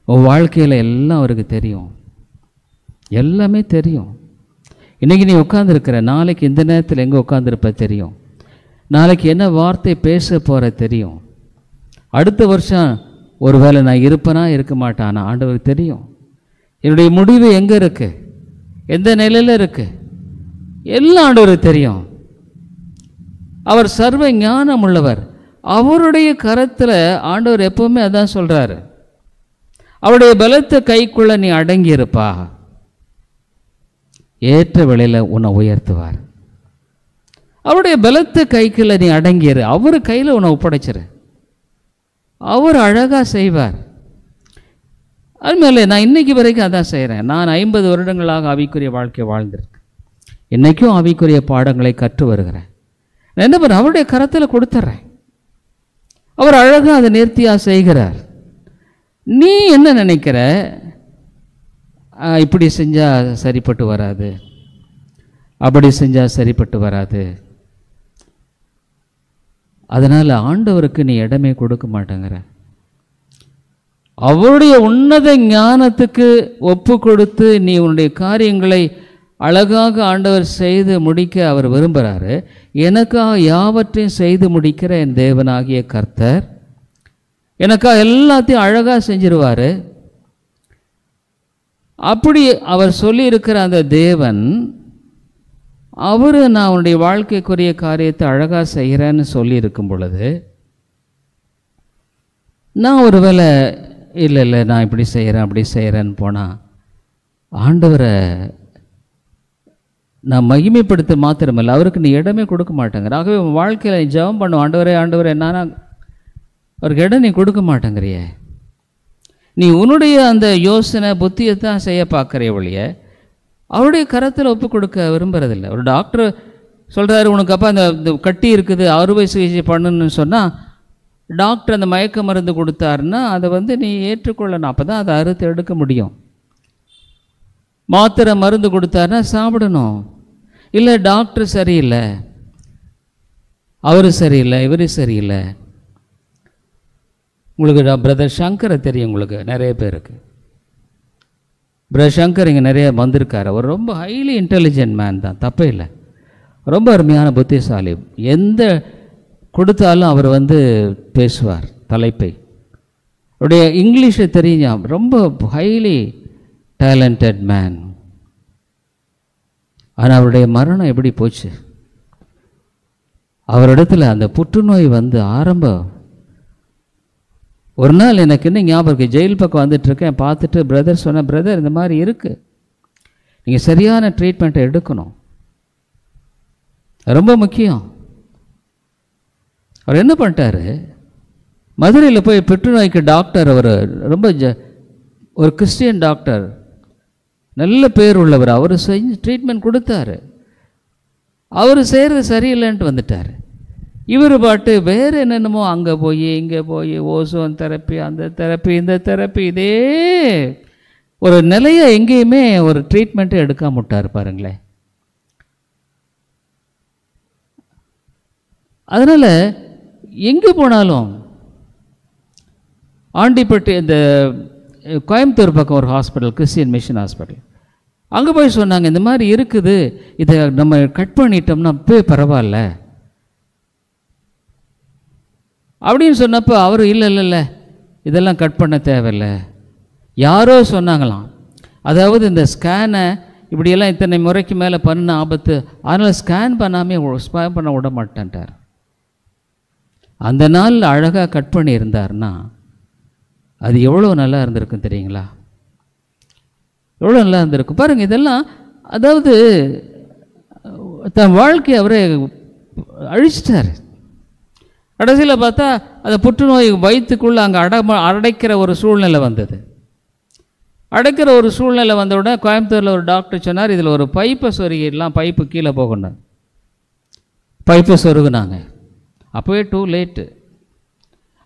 உன் வாழ்க்கையில் எல்லாம் அவருக்கு தெரியும், எல்லாமே தெரியும். இன்றைக்கி நீ உட்காந்துருக்கிற, நாளைக்கு இந்த நேரத்தில் எங்கே உட்காந்துருப்ப தெரியும். நாளைக்கு என்ன வார்த்தை பேச போகிற தெரியும். அடுத்த வருஷம் ஒரு வேளை நான் இருப்பேனா இருக்க மாட்டானா ஆண்டவருக்கு தெரியும். என்னுடைய முடிவு எங்கே இருக்குது, எந்த நிலையில் இருக்குது, எல்லாம் ஆண்டவருக்கு தெரியும். அவர் சர்வ ஞானம் உள்ளவர். அவருடைய கரத்தில் ஆண்டவர் எப்போவுமே அதான் சொல்கிறாரு, அவருடைய பலத்த கைக்குள்ள நீ அடங்கி இருப்பா, ஏற்ற வேளையில் உன்னை உயர்த்துவார். அவருடைய பலத்த கைக்குள்ள நீ அடங்கிரு, அவர் கையில் உன்னை ஒப்படைச்சிரு, அவர் அழகாக செய்வார். அதுமாதிரி நான் இன்னைக்கு வரைக்கும் அதான் செய்கிறேன். நான் 50 வருடங்களாக ஆவிக்குரிய வாழ்க்கை வாழ்ந்திருக்கேன். இன்றைக்கும் ஆவிக்குரிய பாடங்களை கற்று வருகிறேன். நான் என்ன பண்ண அவருடைய கரத்தில் கொடுத்துட்றேன். அவர் அழகாக அதை நேர்த்தியாக செய்கிறார். நீ என்ன நினைக்கிற? இப்படி செஞ்சால் சரிப்பட்டு வராது, அப்படி செஞ்சால் சரிப்பட்டு வராது. அதனால் ஆண்டவருக்கு நீ இடமே கொடுக்க மாட்டேங்கிற. அவருடைய உன்னத ஞானத்துக்கு ஒப்பு கொடுத்து நீ உன்னுடைய காரியங்களை அழகாக ஆண்டவர் செய்து முடிக்க அவர் விரும்புகிறாரு. எனக்காக யாவற்றையும் செய்து முடிக்கிற என் தேவனாகிய கர்த்தர் எனக்காக எல்லாத்தையும் அழகாக செஞ்சிருவார். அப்படி அவர் சொல்லியிருக்கிற அந்த தேவன், அவர் நான் அவனுடைய வாழ்க்கைக்குரிய காரியத்தை அழகாக செய்கிறேன்னு சொல்லியிருக்கும் பொழுது, நான் ஒரு வேளை இல்லை நான் இப்படி செய்கிறேன் அப்படி செய்கிறேன்னு போனால் ஆண்டவரை நான் மகிமைப்படுத்த மாத்திரமில்லை, அவருக்கு நீ இடமே கொடுக்க மாட்டேங்கிற. ஆகவே உன் வாழ்க்கையில் நீ ஜெபம் பண்ணும், ஆண்டவரே என்னன்னா அவருக்கு இடம் நீ கொடுக்க மாட்டேங்கிறிய. நீ உன்னுடைய அந்த யோசனை புத்தியை தான் செய்ய பார்க்குறிய ஒழிய அவருடைய கரத்தில் ஒப்பு கொடுக்க விரும்புறதில்லை. ஒரு டாக்டர் சொல்கிறாரு, உனக்கு அப்போ அந்த கட்டி இருக்குது, அறுவை சிகிச்சை பண்ணுன்னு சொன்னால் டாக்டர் அந்த மயக்க மருந்து கொடுத்தாருன்னா அதை நீ ஏற்றுக்கொள்ளணும். அப்போ தான் அதை அறுத்து எடுக்க முடியும். மாத்திரை மருந்து கொடுத்தாருன்னா சாப்பிடணும். இல்லை டாக்டர் சரியில்லை, அவரு சரியில்லை, இவரு சரியில்லை. உங்களுக்கு பிரதர் சங்கரை தெரியும், உங்களுக்கு நிறைய பேருக்கு. பிரதர் சங்கர் இங்கே நிறைய வந்திருக்காரு. அவர் ரொம்ப ஹைலி இன்டெலிஜென்ட் மேன் தான், தப்பே இல்லை. ரொம்ப அருமையான புத்திசாலி. எந்த கொடுத்தாலும் அவர் பேசுவார் தலைப்பை. அவருடைய இங்கிலீஷை தெரியும். ரொம்ப ஹைலி டேலண்டட் மேன். ஆனால் அவருடைய மரணம் எப்படி போச்சு? அவரிடத்துல அந்த புற்றுநோய் ஆரம்பம். ஒரு நாள் எனக்கு இன்னும் ஞாபகம் இருக்குது, ஜெயில் பக்கம் வந்துட்டுருக்கேன். பார்த்துட்டு பிரதர் சொன்னேன், பிரதர் இந்த மாதிரி இருக்குது, நீங்கள் சரியான ட்ரீட்மெண்ட்டை எடுக்கணும், ரொம்ப முக்கியம். அவர் என்ன பண்ணிட்டாரு, மதுரையில் போய் புற்றுநோய்க்கு டாக்டர், அவர் ரொம்ப ஒரு கிறிஸ்டியன் டாக்டர், நல்ல பேர் உள்ளவர், அவர் செஞ்சு ட்ரீட்மெண்ட் கொடுத்தாரு. அவர் செய்கிறது சரியில்லைன்ட்டு வந்துட்டார். இவர் பாட்டு வேறு என்னென்னமோ அங்கே போய் இங்கே போய் ஓசோன் தெரப்பி, அந்த தெரப்பி, இந்த தெரப்பி, இதே ஒரு நிலையை எங்கேயுமே ஒரு ட்ரீட்மெண்ட்டை எடுக்காம விட்டார் பாருங்களேன். அதனால் எங்கே போனாலும் ஆண்டிப்பட்டி, இந்த கோயம்புத்தூர் பக்கம் ஒரு ஹாஸ்பிட்டல், கிறிஸ்டியன் மிஷன் ஹாஸ்பிட்டல், அங்கே போய் சொன்னாங்க, இந்த மாதிரி இருக்குது, இதை நம்ம கட் பண்ணிட்டோம்னா போய் பரவாயில்ல அப்படின்னு சொன்னப்போ அவர் இல்லை இதெல்லாம் கட் பண்ண தேவையில்லை. யாரோ சொன்னாங்களாம், அதாவது இந்த ஸ்கேனை இப்படியெல்லாம் இத்தனை முறைக்கு மேலே பண்ண ஆபத்து, அதனால் ஸ்கேன் பண்ண விட மாட்டேன்ட்டார். அந்த நாள் அழகாக கட் பண்ணி இருந்தார்னா அது எவ்வளோ நல்லா இருந்திருக்கும் தெரியுங்களா? எவ்வளோ நல்லா இருந்திருக்கும் பாருங்கள். இதெல்லாம் அதாவது தன் வாழ்க்கையை அவரே அழிச்சிட்டார். கடைசியில் பார்த்தா அந்த புற்றுநோய் வயிற்றுக்குள்ளே அங்கே அடைக்கிற ஒரு சூழ்நிலை வந்தது. அடைக்கிற ஒரு சூழ்நிலை வந்த உடனே கோயம்புத்தூரில் ஒரு டாக்டர் சொன்னார், இதில் ஒரு பைப்பை சொருகிடலாம், பைப்பு கீழே போகணும். பைப்பை சொருகுனாங்க. அப்போவே டூ லேட்டு.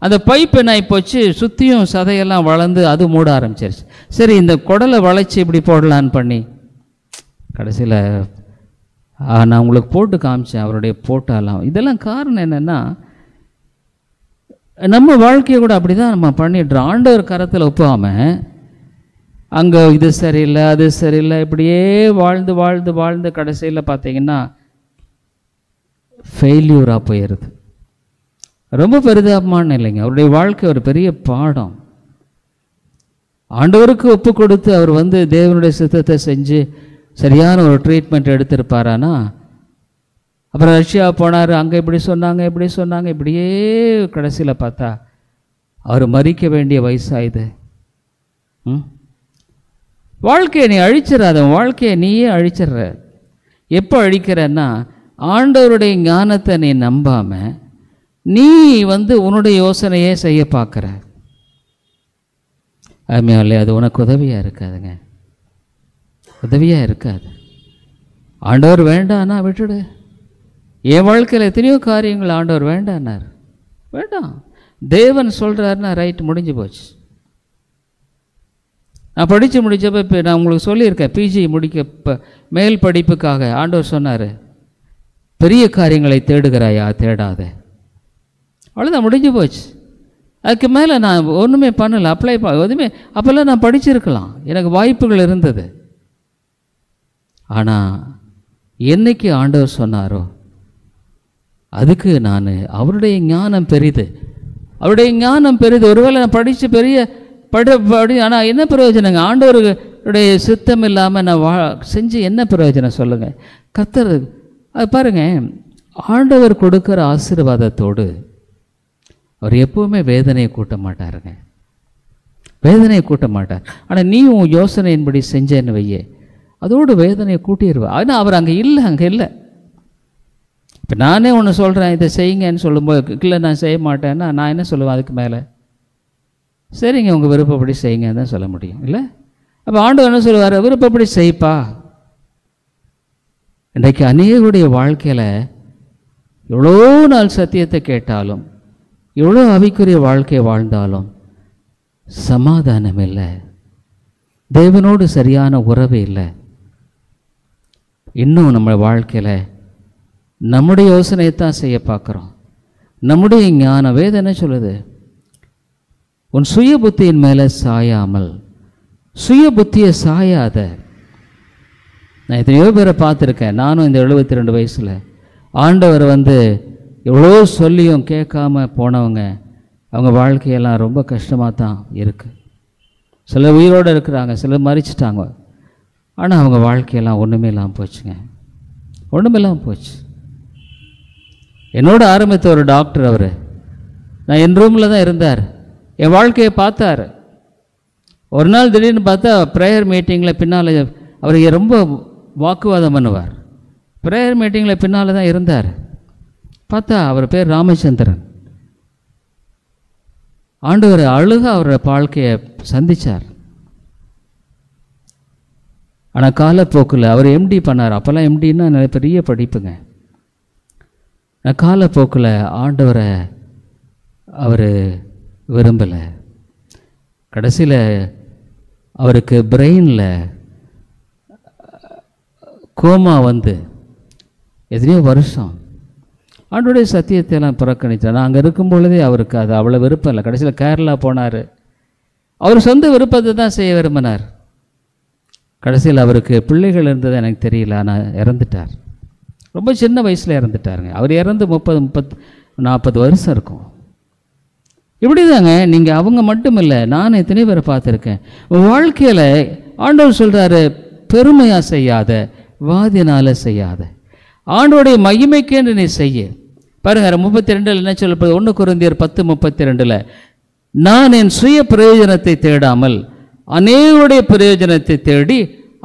அந்த பைப் என்ன ஆகிப்போச்சு, சுற்றியும் சதையெல்லாம் வளர்ந்து அது மூட ஆரம்பிச்சிருச்சு. சரி, இந்த குடலை வளைச்சி இப்படி போடலான்னு பண்ணி கடைசியில் நான் உங்களுக்கு போட்டு காமிச்சேன், அவருடைய போட்டாலாம். இதெல்லாம் காரணம் என்னென்னா, நம்ம வாழ்க்கையை கூட அப்படி தான் நம்ம பண்ணிடுறோம். ஆண்டவர் கரத்தில் ஒப்பாமல் அங்கே இது சரியில்லை அது சரியில்லை இப்படியே வாழ்ந்து வாழ்ந்து வாழ்ந்து கடைசியில் பார்த்தீங்கன்னா ஃபெயில்யூராக போயிடுது. ரொம்ப பெரிதாபமான இல்லைங்க, அவருடைய வாழ்க்கை ஒரு பெரிய பாடம். ஆண்டவருக்கு ஒப்பு கொடுத்து அவர் தேவனுடைய சித்தத்தை செஞ்சு சரியான ஒரு ட்ரீட்மெண்ட் எடுத்திருப்பாரானா, அப்புறம் ரஷ்யா போனார், அங்கே இப்படி சொன்னாங்க இப்படியே கடைசியில் பார்த்தா அவர் மறிக்க வேண்டிய வயசாயுது. வாழ்க்கையை நீ அழிச்சிடாத, வாழ்க்கையை நீயே அழிச்சிடுற. எப்போ அழிக்கிறன்னா, ஆண்டவருடைய ஞானத்தை நீ நம்பாமல் நீ உன்னுடைய யோசனையே செய்ய பார்க்குற. அதுமையாலே அது உனக்கு உதவியாக இருக்காதுங்க, உதவியாக இருக்காது. ஆண்டவர் வேண்டான்னா விட்டுடு. என் வாழ்க்கையில் எத்தனையோ காரியங்கள் ஆண்டவர் வேண்டான்னார். வேண்டாம், தேவன் சொல்கிறாருன்னா ரைட், முடிஞ்சு போச்சு. நான் படித்து முடித்தப்போ இப்போ நான் உங்களுக்கு சொல்லியிருக்கேன், பிஜி முடிக்க மேல் படிப்புக்காக ஆண்டவர் சொன்னார், பெரிய காரியங்களை தேடுகிறாயா, தேடாத. அவ்வளோதான், முடிஞ்சு போச்சு. அதுக்கு மேலே நான் ஒன்றுமே பண்ணலை, எதுவுமே. அப்போல்லாம் நான் படிச்சிருக்கலாம், எனக்கு வாய்ப்புகள் இருந்தது. ஆனால் என்னைக்கு ஆண்டவர் சொன்னாரோ அதுக்கு நான் அவருடைய ஞானம் பெரிது, அவருடைய ஞானம் பெரிது. ஒருவேளை நான் படித்து பெரிய படி ஆனால் என்ன பிரயோஜனங்க? ஆண்டவருடைய சித்தம் இல்லாமல் நான் செஞ்சு என்ன பிரயோஜனம் சொல்லுங்கள்? கர்த்தர் அது பாருங்கள், ஆண்டவர் கொடுக்குற ஆசீர்வாதத்தோடு அவர் எப்போவுமே வேதனையை கூட்ட மாட்டாருங்க, வேதனையை கூட்ட மாட்டார். ஆனால் நீ உன் யோசனையின்படி செஞ்சேன்னு வையே, அதோடு வேதனையை கூட்டிடுவா. ஆனால் அவர் அங்கே இல்லை. இப்போ நானே ஒன்று சொல்கிறேன், இதை செய்யுங்கன்னு சொல்லும்போது இல்லை நான் செய்ய மாட்டேன்னா நான் என்ன சொல்லுவேன்? அதுக்கு மேலே சரிங்க உங்கள் விருப்பப்படி செய்யுங்கன்னு தான் சொல்ல முடியும், இல்லை? அப்போ ஆண்டவர் என்ன சொல்லுவார்? விருப்பப்படி செய்ப்பா. இன்றைக்கு அநேகருடைய வாழ்க்கையில் எவ்வளோ நாள் சத்தியத்தை கேட்டாலும், எவ்வளோ ஆவிக்குரிய வாழ்க்கையை வாழ்ந்தாலும் சமாதானம் இல்லை, தேவனோடு சரியான உறவு இல்லை. இன்னும் நம்ம வாழ்க்கையில் நம்முடைய யோசனையை தான் செய்ய பார்க்குறோம், நம்முடைய ஞான வேதம் என்ன சொல்லுது? உன் சுய புத்தியின் மேலே சாயாமல், சுய புத்தியை சாயாத. நான் எத்தனையோ பேரை பார்த்துருக்கேன், நானும் இந்த 72 வயசில் ஆண்டவர் எவ்வளோ சொல்லியும் கேட்காம போனவங்க, அவங்க வாழ்க்கையெல்லாம் ரொம்ப கஷ்டமாக தான் இருக்குது. சில உயிரோடு இருக்கிறாங்க, சிலர் மறிச்சிட்டாங்க. ஆனால் அவங்க வாழ்க்கையெல்லாம் ஒன்றுமே இல்லாமல் போச்சுங்க, ஒன்றுமே இல்லாமல் போச்சு. என்னோட ஆரம்பித்த ஒரு டாக்டர், நான் என் ரூமில் தான் இருந்தார், என் வாழ்க்கையை பார்த்தார். ஒரு நாள் திடீர்னு பார்த்தா ப்ரேயர் மீட்டிங்கில் பின்னால் அவர் ரொம்ப வாக்குவாதம் பண்ணுவார். ப்ரேயர் மீட்டிங்கில் பின்னால் தான் இருந்தார். பார்த்தா அவர் பேர் ராமச்சந்திரன். ஆண்டவர் அழுக அவரோட வாழ்க்கையை சந்தித்தார். ஆனால் காலப்போக்கில் அவர் எம்டி பண்ணார். அப்போல்லாம் எம்டின்னா நிறைய பெரிய படிப்புங்க. காலப்போக்கில் ஆண்டவரை அவர் விரும்பலை. கடைசியில் அவருக்கு பிரெயினில் கோமா எத்தனையோ வருஷம் ஆண்டோடைய சத்தியத்தையெல்லாம் புறக்கணித்தார். நான் அங்கே இருக்கும் பொழுதே அவருக்கு அது அவ்வளோ விருப்பம் இல்லை. கடைசியில் கேரளா போனார், அவர் சொந்த விருப்பத்தை தான் செய்ய விரும்பினார். கடைசியில் அவருக்கு பிள்ளைகள் இருந்தது எனக்கு தெரியல, ஆனால் இறந்துட்டார். ரொம்ப சின்ன வயசில் இறந்துட்டாருங்க. அவர் இறந்து 30-40 வருஷம் இருக்கும். இப்படி தாங்க நீங்கள் அவங்க மட்டும் இல்லை, நான் எத்தனை பேரை பார்த்துருக்கேன். வாழ்க்கையில் ஆண்டவர் சொல்கிறாரு, பெருமையாக செய்யாத, வாதினால் செய்யாத, ஆண்டோடைய மகிமைக்கேன்று நீ செய்ய. பாருங்க 32 என்ன சொல்லப்படுது? 1 கொரிந்தியர் 10:32, நான் என் சுய பிரயோஜனத்தை தேடாமல் அநேகருடைய பிரயோஜனத்தை தேடி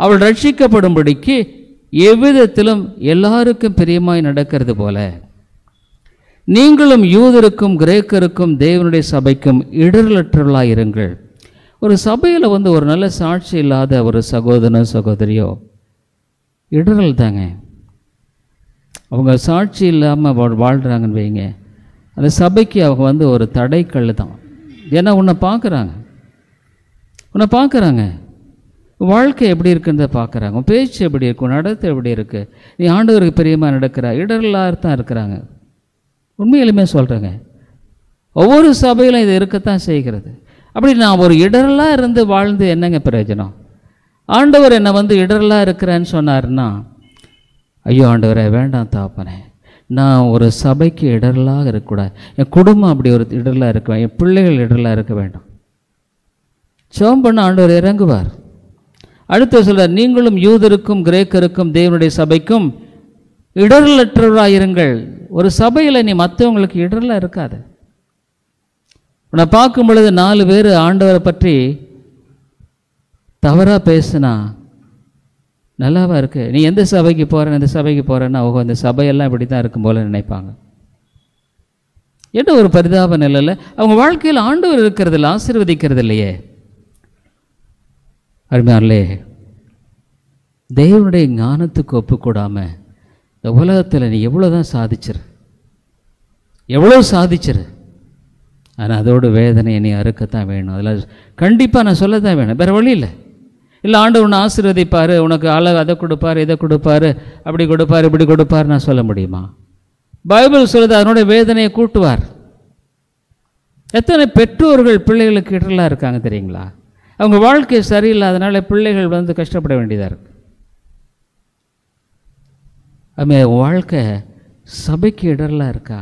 அவள் ரட்சிக்கப்படும்படிக்கு எவ்விதத்திலும் எல்லாருக்கும் பிரியமாய் நடக்கிறது போல நீங்களும் யூதருக்கும் கிரேக்கருக்கும் தேவனுடைய சபைக்கும் இடரலற்றவர்களாக இருங்கள். ஒரு சபையில் ஒரு நல்ல சாட்சி இல்லாத ஒரு சகோதரனோ சகோதரியோ இடரல் தாங்க. அவங்க சாட்சி இல்லாமல் வாழ்கிறாங்கன்னு வைங்க, அந்த சபைக்கு அவங்க ஒரு தடைக்கல் தான். ஏன்னா உன்னை பார்க்குறாங்க, வாழ்க்கை எப்படி இருக்குன்றத பார்க்குறாங்க, உன் பேச்சு எப்படி இருக்கும், நடத்தை எப்படி இருக்குது, நீ ஆண்டவருக்கு பிரியமாக நடக்கிற, இடரலாக தான் இருக்கிறாங்க. உண்மையிலுமே சொல்கிறேங்க, ஒவ்வொரு சபையிலும் இது இருக்கத்தான் செய்கிறது. அப்படி நான் ஒரு இடரலாக இருந்து வாழ்ந்து என்னங்க பிரயோஜனம்? ஆண்டவர் என்னை இடரலாக இருக்கிறேன்னு சொன்னார்னா, ஐயோ ஆண்டவரே வேண்டாம் தாப்பனே, நான் ஒரு சபைக்கு இடரலாக இருக்கக்கூடாது, என் குடும்பம் அப்படி ஒரு இடரலாக இருக்க, என் பிள்ளைகள் இடரலாக இருக்க வேண்டாம். ஜெபம் பண்ண ஆண்டவர் இறங்குவார். அடுத்து சொல்கிறார், நீங்களும் யூதருக்கும் கிரேக்கருக்கும் தேவனுடைய சபைக்கும் இடரலற்றவராயிருங்கள். ஒரு சபையில் நீ மற்றவங்களுக்கு இடரலாக இருக்காது. நான் பார்க்கும் பொழுது 4 பேர் ஆண்டவரை பற்றி தவறாக பேசுனா நல்லாவா இருக்குது? நீ எந்த சபைக்கு போகிறேன், எந்த சபைக்கு போகிறேன்னா அவங்க அந்த சபையெல்லாம் இப்படி தான் இருக்கும் போல நினைப்பாங்க. என்ன ஒரு பரிதாப நிலையில் அவங்க வாழ்க்கையில் ஆண்டவர் இருக்கிறது இல்லை, ஆசீர்வதிக்கிறது இல்லையே. அருமையானே, தேவனுடைய ஞானத்துக்கு ஒப்புக்கூடாமல் இந்த உலகத்தில் நீ எவ்வளோ தான் சாதிச்சிரு, எவ்வளோ சாதிச்சிரு, ஆனால் அதோட வேதனையை நீ அறுக்கத்தான் வேணும். அதில் கண்டிப்பாக நான் சொல்ல தான் வேணும், வேறு வழி இல்லை. இல்லை ஆண்டவர் உன்னை ஆசீர்வதிப்பார், உனக்கு அதை கொடுப்பார், இதை கொடுப்பார், அப்படி கொடுப்பார், இப்படி கொடுப்பார் நான் சொல்ல முடியுமா? பைபிள் சொல்லுது அதனோட வேதனையை கூட்டுவார். எத்தனை பெற்றோர்கள் பிள்ளைகளுக்கு இடரலாக இருக்காங்க தெரியுங்களா? அவங்க வாழ்க்கை சரியில்லாதனால பிள்ளைகள் வந்து கஷ்டப்பட வேண்டியதாக இருக்கு. அது வாழ்க்கை சபைக்கு இடரலாக இருக்கா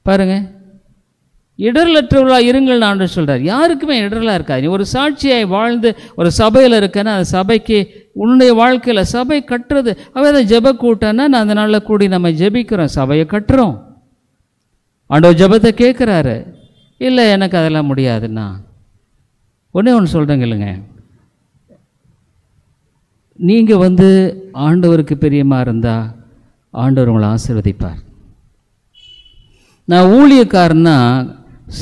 பாருங்கள். இடரலற்றவர்களாக இருங்கள்னு ஆண்டவர் சொல்கிறார். யாருக்குமே இடரலாக இருக்காது. நீ ஒரு சாட்சியாய் வாழ்ந்து ஒரு சபையில் இருக்கேன்னா அந்த சபைக்கு உன்னுடைய வாழ்க்கையில் சபை கட்டுறது. அவன் அதை ஜெப கூட்டன்னா நான் அந்த நாளில் கூடி நம்ம ஜெபிக்கிறோம், சபையை கட்டுறோம். ஆண்டவர் ஜெபத்தை கேட்குறாரு. இல்லை எனக்கு அதெல்லாம் முடியாதுன்னா ஒன்றே ஒன்று சொல்கிறேங்க இல்லைங்க, நீங்கள் வந்து ஆண்டவருக்கு பிரியமாக இருந்தால் ஆண்டவர் உங்களை ஆசீர்வதிப்பார். நான் ஊழியக்காரன்னா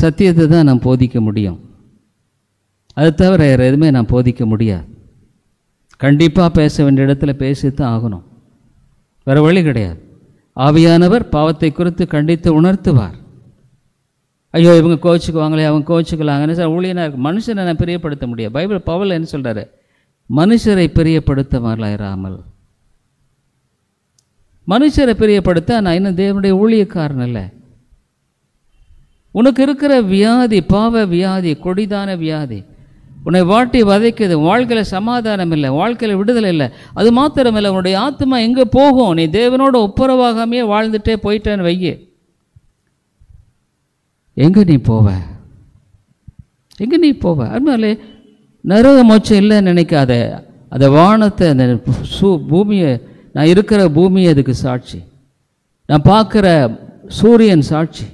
சத்தியத்தை தான் நான் போதிக்க முடியும், அது தவிர வேறு எதுவுமே நான் போதிக்க முடியாது. கண்டிப்பாக பேச வேண்டிய இடத்துல பேசித்தான் ஆகணும், வேறு வழி கிடையாது. ஆவியானவர் பாவத்தை குறித்து கண்டித்து உணர்த்துவார். ஐயோ இவங்க கோச்சுக்குவாங்களே, அவங்க கோச்சுக்கலாங்கன்னு சார் ஊழியனாக இருக்கு. மனுஷனை நான் பிரியப்படுத்த முடியாது. பைபிள் பவுல் என்ன சொல்கிறாரு? மனுஷரை பிரியப்படுத்தவர்களாயிராமல். மனுஷரை பிரியப்படுத்த நான் இன்னும் தேவனுடைய ஊழியக்காரன் இல்லை. உனக்கு இருக்கிற வியாதி பாவ வியாதி, கொடிதான வியாதி, உன்னை வாட்டி வதைக்குது. வாழ்க்கையில் சமாதானம் இல்லை, வாழ்க்கையில் விடுதலை இல்லை. அது மாத்திரமில்லை, உன்னுடைய ஆத்மா எங்கே போகும்? நீ தேவனோட ஒப்புரவாகாமே வாழ்ந்துட்டே போயிட்டேன்னு வையே, எங்கே நீ போவ? எங்கே நீ போவ? அதனாலே நரக மோட்சம் இல்லைன்னு நினைக்காத. அந்த வானத்தை, அந்த பூமியை, நான் இருக்கிற பூமியை அதுக்கு சாட்சி, நான் பார்க்குற சூரியன் சாட்சி.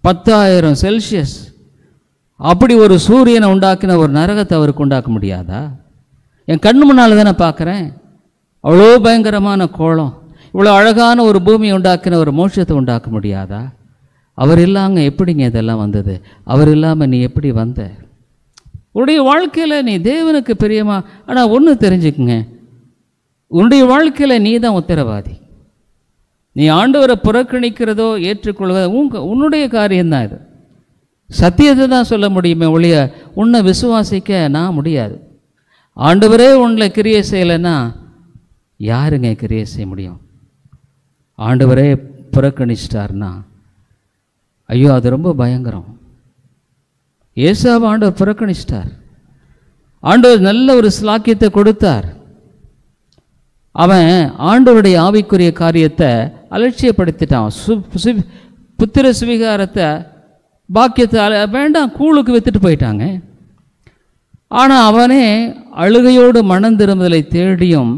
10,000 செல்சியஸ் அப்படி ஒரு சூரியனை உண்டாக்கின ஒரு நரகத்தை அவருக்கு உண்டாக்க முடியாதா? என் கண்ணு முன்னால் தான் நான் பார்க்குறேன். அவ்வளோ பயங்கரமான கோலம், இவ்வளோ அழகான ஒரு பூமியை உண்டாக்கின ஒரு மோட்சத்தை உண்டாக்க முடியாதா? அவர் இல்லாங்க எப்படிங்க இதெல்லாம் வந்தது? அவர் இல்லாமல் நீ எப்படி வந்த? உன்னுடைய வாழ்க்கையில் நீ தேவனுக்கு பிரியமா? ஆனால் ஒன்று தெரிஞ்சுக்குங்க, உன்னுடைய வாழ்க்கையில் நீ தான் உத்தரவாதி. நீ ஆண்டவரை புறக்கணிக்கிறதோ ஏற்றுக்கொள்வதோ உன்னுடைய காரியம்தான். இது சத்தியத்தை தான் சொல்ல முடியுமே ஒழிய உன்னை விசுவாசிக்க நான் முடியாது. ஆண்டவரே உன்னை கிரியை செய்யலைன்னா யாருங்க கிரியை செய்ய முடியும்? ஆண்டவரே புறக்கணிச்சிட்டார்னா ஐயோ அது ரொம்ப பயங்கரம். ஏசாவை ஆண்டவர் புறக்கணிச்சிட்டார். ஆண்டவர் நல்ல ஒரு ஸ்லாக்கியத்தை கொடுத்தார். அவன் ஆண்டவருடைய ஆவிக்குரிய காரியத்தை அலட்சியப்படுத்திட்டான். புத்திர சுவிகாரத்தை பாக்கியத்தை வேண்டாம் கூழுக்கு வித்துட்டு போயிட்டாங்க. ஆனால் அவனே அழுகையோடு மனம் திரும்புதலை தேடியும்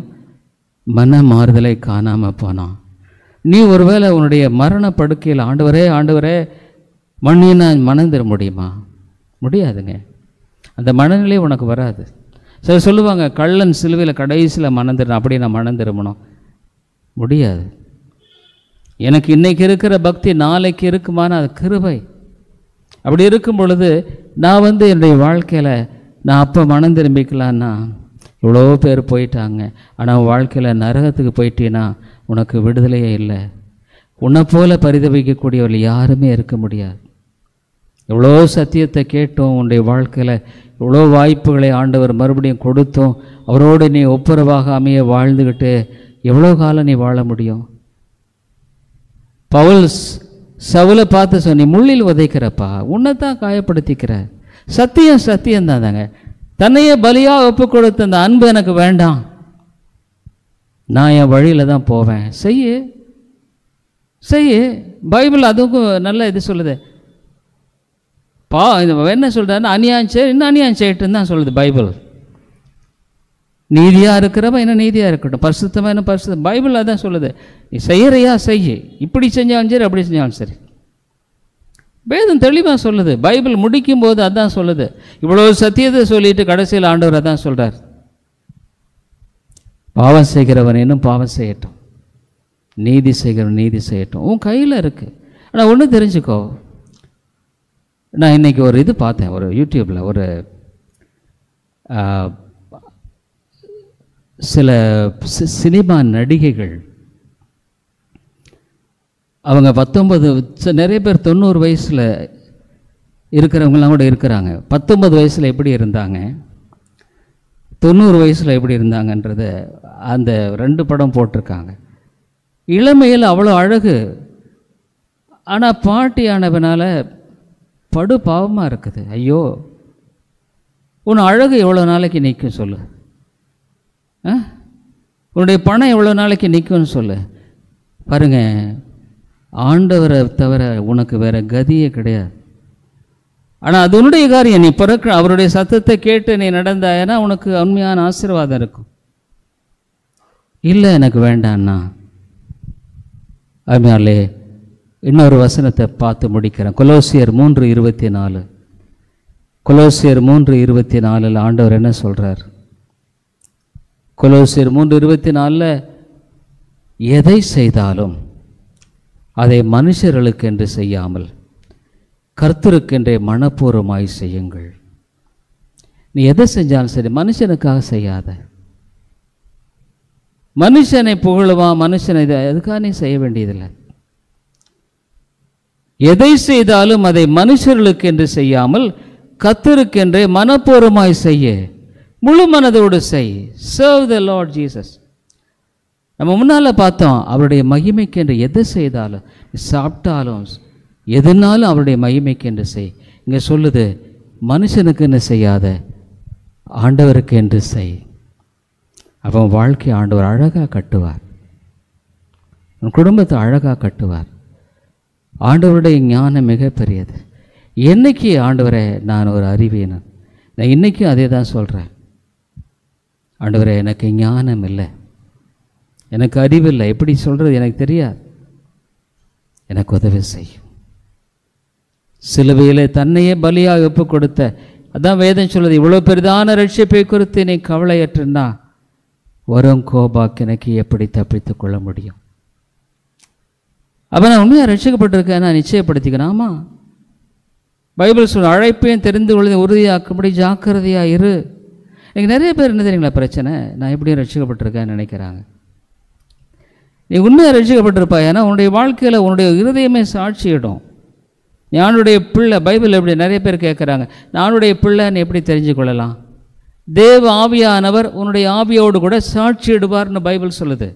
மன மாறுதலை காணாமல் போனான். நீ ஒருவேளை உன்னுடைய மரண படுக்கையில் ஆண்டவரே ஆண்டவரே மண்ணினா மனம் தர முடியுமா? முடியாதுங்க. அந்த மனநிலை உனக்கு வராது. சில சொல்லுவாங்க கள்ளன் சிலுவையில் கடைசியில் மனம் திரும்ப, அப்படியே நான் மனம் திரும்பணும். முடியாது. எனக்கு இன்றைக்கி இருக்கிற பக்தி நாளைக்கு இருக்குமான அது கிருபை. அப்படி இருக்கும் பொழுது நான் என்னுடைய வாழ்க்கையில் நான் அப்போ மனம் திரும்பிக்கலான்னா இவ்வளோ பேர் போயிட்டாங்க. ஆனால் வாழ்க்கையில் நரகத்துக்கு போயிட்டீன்னா உனக்கு விடுதலையே இல்லை. உன்னை போல பரிதவிக்கக்கூடியவர்கள் யாருமே இருக்க முடியாது. எவ்வளோ சத்தியத்தை கேட்டோம், உன்னுடைய வாழ்க்கையில் எவ்வளோ வாய்ப்புகளை ஆண்டவர் மறுபடியும் கொடுத்தோம். அவரோடு நீ ஒப்புரவாக அமைய வாழ்ந்துக்கிட்டு எவ்வளோ காலம் நீ வாழ முடியும்? பவுல் சவுலை பார்த்து சொன்னி முள்ளில் உதைக்கிறப்பா, உன்னை தான் காயப்படுத்திக்கிற. சத்தியம் சத்தியம்தான் தாங்க. தன்னையே பலியாக ஒப்பு கொடுத்த அந்த அன்பு எனக்கு வேண்டாம், நான் என் வழியில் தான் போவேன். செய்ய பைபிள் அதுக்கும் நல்ல இது சொல்லுது. என்ன சொல்கிறாருன்னா அநியாயம் செய், இன்னும் அநியாயம் செய்யட்டுன்னு தான் சொல்லுது பைபிள். நீதியாக இருக்கிறவன் என்ன நீதியாக இருக்கட்டும், பரிசுத்தமாக என்ன பரிசுத்தம், பைபிள் அதான் சொல்லுது. நீ செய்கிறையா செய்ய, இப்படி செஞ்சாலும் சரி அப்படி செஞ்சாலும் சரி. வேதம் தெளிவாக சொல்லுது. பைபிள் முடிக்கும் போது அதான் சொல்லுது. இவ்வளோ சத்தியத்தை சொல்லிட்டு கடைசியில் ஆண்டவர் அதான் சொல்கிறார், பாவம் செய்கிறவன் இன்னும் பாவம் செய்யட்டும், நீதி செய்கிறவன் நீதி செய்யட்டும். உன் கையில் இருக்குது. ஆனால் ஒன்று தெரிஞ்சுக்கோ, நான் இன்றைக்கி ஒரு இது பார்த்தேன், ஒரு யூடியூப்பில் ஒரு சில சினிமா நடிகைகள் அவங்க 19 நிறைய பேர் 90 வயசில் இருக்கிறவங்களாம் கூட இருக்கிறாங்க. 19 வயசில் எப்படி இருந்தாங்க, 90 வயசில் எப்படி இருந்தாங்கன்றத அந்த 2 படம் போட்டிருக்காங்க. இளமையில் அவ்வளோ அழகு, ஆனால் பாட்டியானவனால படு பாவமாக இருக்குது. ஐயோ, உன் அழகு எவ்வளோ நாளைக்கு நிற்கும் சொல்லு, உன்னுடைய பணம் எவ்வளோ நாளைக்கு நிற்கும்னு சொல்லு. பாருங்க, ஆண்டவரை தவிர உனக்கு வேறு கதியே கிடையாது. ஆனால் அது உன்னுடைய காரியம். நீ அவருடைய சத்தத்தை கேட்டு நீ நடந்தாயனா உனக்கு உண்மையான ஆசீர்வாதம் இருக்கும். இல்லை எனக்கு வேண்டான்னா, அதனாலே இன்னொரு வசனத்தை பார்த்து முடிக்கிறேன். கொலோசியர் 3:24. கொலோசியர் 3:24 ஆண்டவர் என்ன சொல்கிறார்? கொலோசியர் 3:24 எதை செய்தாலும் அதை மனுஷர்களுக்கென்று செய்யாமல் கர்த்தருக்கென்றே மனப்பூர்வமாய் செய்யுங்கள். நீ எதை செஞ்சாலும் சரி, மனுஷனுக்காக செய்யாத. மனுஷனை புகழுவான், மனுஷனை எதுக்காக நீ செய்ய வேண்டியதில்லை. எதை செய்தாலும் அதை மனுஷர்களுக்கென்று செய்யாமல் கர்த்தருக்கென்றே மனப்பூர்வமாய் செய்ய, முழு மனதோடு செய். Serve the Lord Jesus. நம்ம முன்னால் பார்த்தோம், அவருடைய மகிமைக்கென்று எதை செய்தாலும், சாப்பிட்டாலும் எதுனாலும் அவருடைய மகிமைக்கென்று செய். இங்கே சொல்லுது, மனுஷனுக்குன்னு செய்யாத, ஆண்டவருக்கு என்று செய். அவன் வாழ்க்கை ஆண்டவர் அழகாக கட்டுவார், உன் குடும்பத்தை அழகாக கட்டுவார். ஆண்டவருடைய ஞானம் மிகப்பெரியது. என்னைக்கு ஆண்டவரை நான் ஒரு அறிவியனன், நான் இன்றைக்கும் அதே தான் சொல்கிறேன். ஆண்டவரே, எனக்கு ஞானம் இல்லை, எனக்கு அறிவில்லை, எப்படி சொல்கிறது எனக்கு தெரியாது, எனக்கு உதவி செய்யும். சிலுவையிலே தன்னையே பலியாக ஒப்பு கொடுத்த, அதான் வேதம் சொல்லுது, இவ்வளோ பெரிதான ரட்சிப்பை குறித்து நீ கவலையற்றுன்னா வரும் கோபாக்கு எனக்கு எப்படி தப்பித்து கொள்ள முடியும்? அப்போ நான் உண்மையாக ரட்சிக்கப்பட்டிருக்கேன், நான் நிச்சயப்படுத்திக்கிறேன். ஆமாம், பைபிள் சொல்ல, அழைப்பையும் தெரிந்து கொள்வதை உறுதியாக்கும்படி ஜாக்கிரதையாக இரு. எனக்கு நிறைய பேர் என்ன தெரியுங்களா பிரச்சனை, நான் எப்படியும் ரட்சிக்கப்பட்டிருக்கேன்னு நினைக்கிறாங்க. நீ உண்மையாக ரட்சிக்கப்பட்டிருப்பா, ஏன்னா உன்னுடைய வாழ்க்கையில் உன்னுடைய இருதயமே சாட்சியிடும். ஞானுடைய பிள்ளை, பைபிள் எப்படி நிறைய பேர் கேட்குறாங்க, நானுடைய பிள்ளைன்னு எப்படி தெரிஞ்சு கொள்ளலாம்? தேவ ஆவியானவர் உன்னுடைய ஆவியோடு கூட சாட்சியிடுவார்னு பைபிள் சொல்லுது.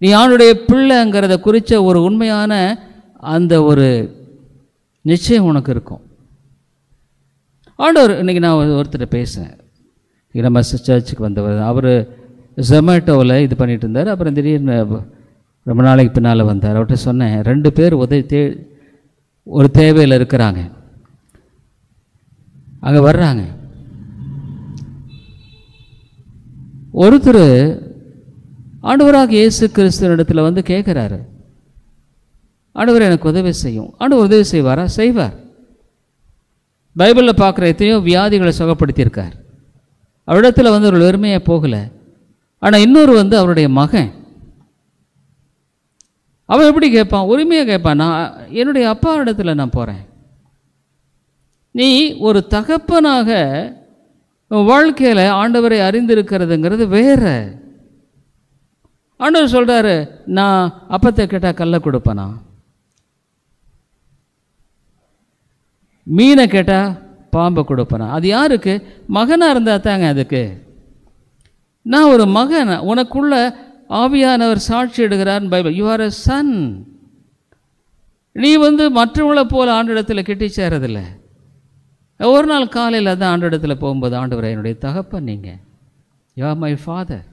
நீ யானுடைய பிள்ளைங்கிறத குறித்த ஒரு உண்மையான அந்த ஒரு நிச்சயம் உனக்கு இருக்கும். ஆண்டவர், இன்றைக்கி நான் ஒருத்தர் பேசுகிறேன், நம்ம சர்ச்சுக்கு வந்தவர், அவர் ஜொமேட்டோவில் இது பண்ணிகிட்டு இருந்தார். அப்புறம் திடீர்னு ரொம்ப நாளைக்கு பின்னால் வந்தார். அவர்கிட்ட சொன்னேன், 2 பேர் ஒரு தேவையில் இருக்கிறாங்க, அங்கே வர்றாங்க. ஒருத்தர் ஆண்டவராக இயேசு கிறிஸ்துவினிடத்தில் வந்து கேட்குறாரு, ஆண்டவர் எனக்கு உதவி செய்யும். ஆண்டவர் உதவி செய்வாரா? செய்வார். பைபிளில் பார்க்குற எத்தனையோ வியாதிகளை சுகப்படுத்தியிருக்கார். அவரிடத்தில் வந்து ஒரு வெறுமையாக போகலை. ஆனால் இன்னொரு வந்து அவருடைய மகன், அவன் எப்படி கேட்பான்? உரிமையாக கேட்பான், நான் என்னுடைய அப்பா இடத்துல நான் போகிறேன். நீ ஒரு தகப்பனாக வாழ்க்கையில் ஆண்டவரை அறிந்திருக்கிறதுங்கிறது வேற. ஆண்டவர் சொல்கிறாரு, நான் அப்பத்தை கேட்டால் கல்லை கொடுப்பேனா, மீனை கேட்டால் பாம்பை கொடுப்பேனா? அது யாருக்கு? மகனாக இருந்தால் தாங்க அதுக்கு. நான் ஒரு மகன், உனக்குள்ள ஆவியானவர் சாட்சி எடுக்கிறார் Bible. You are a Sun. நீ வந்து மற்றவங்களை போல் ஆண்டிடத்தில் கிட்டி சேரதில்லை. ஒரு நாள் காலையில் தான் ஆண்டிடத்தில் போகும்போது, ஆண்டவரை என்னுடைய தகப்பன் நீங்கள், யூ ஆர் மை ஃபாதர்.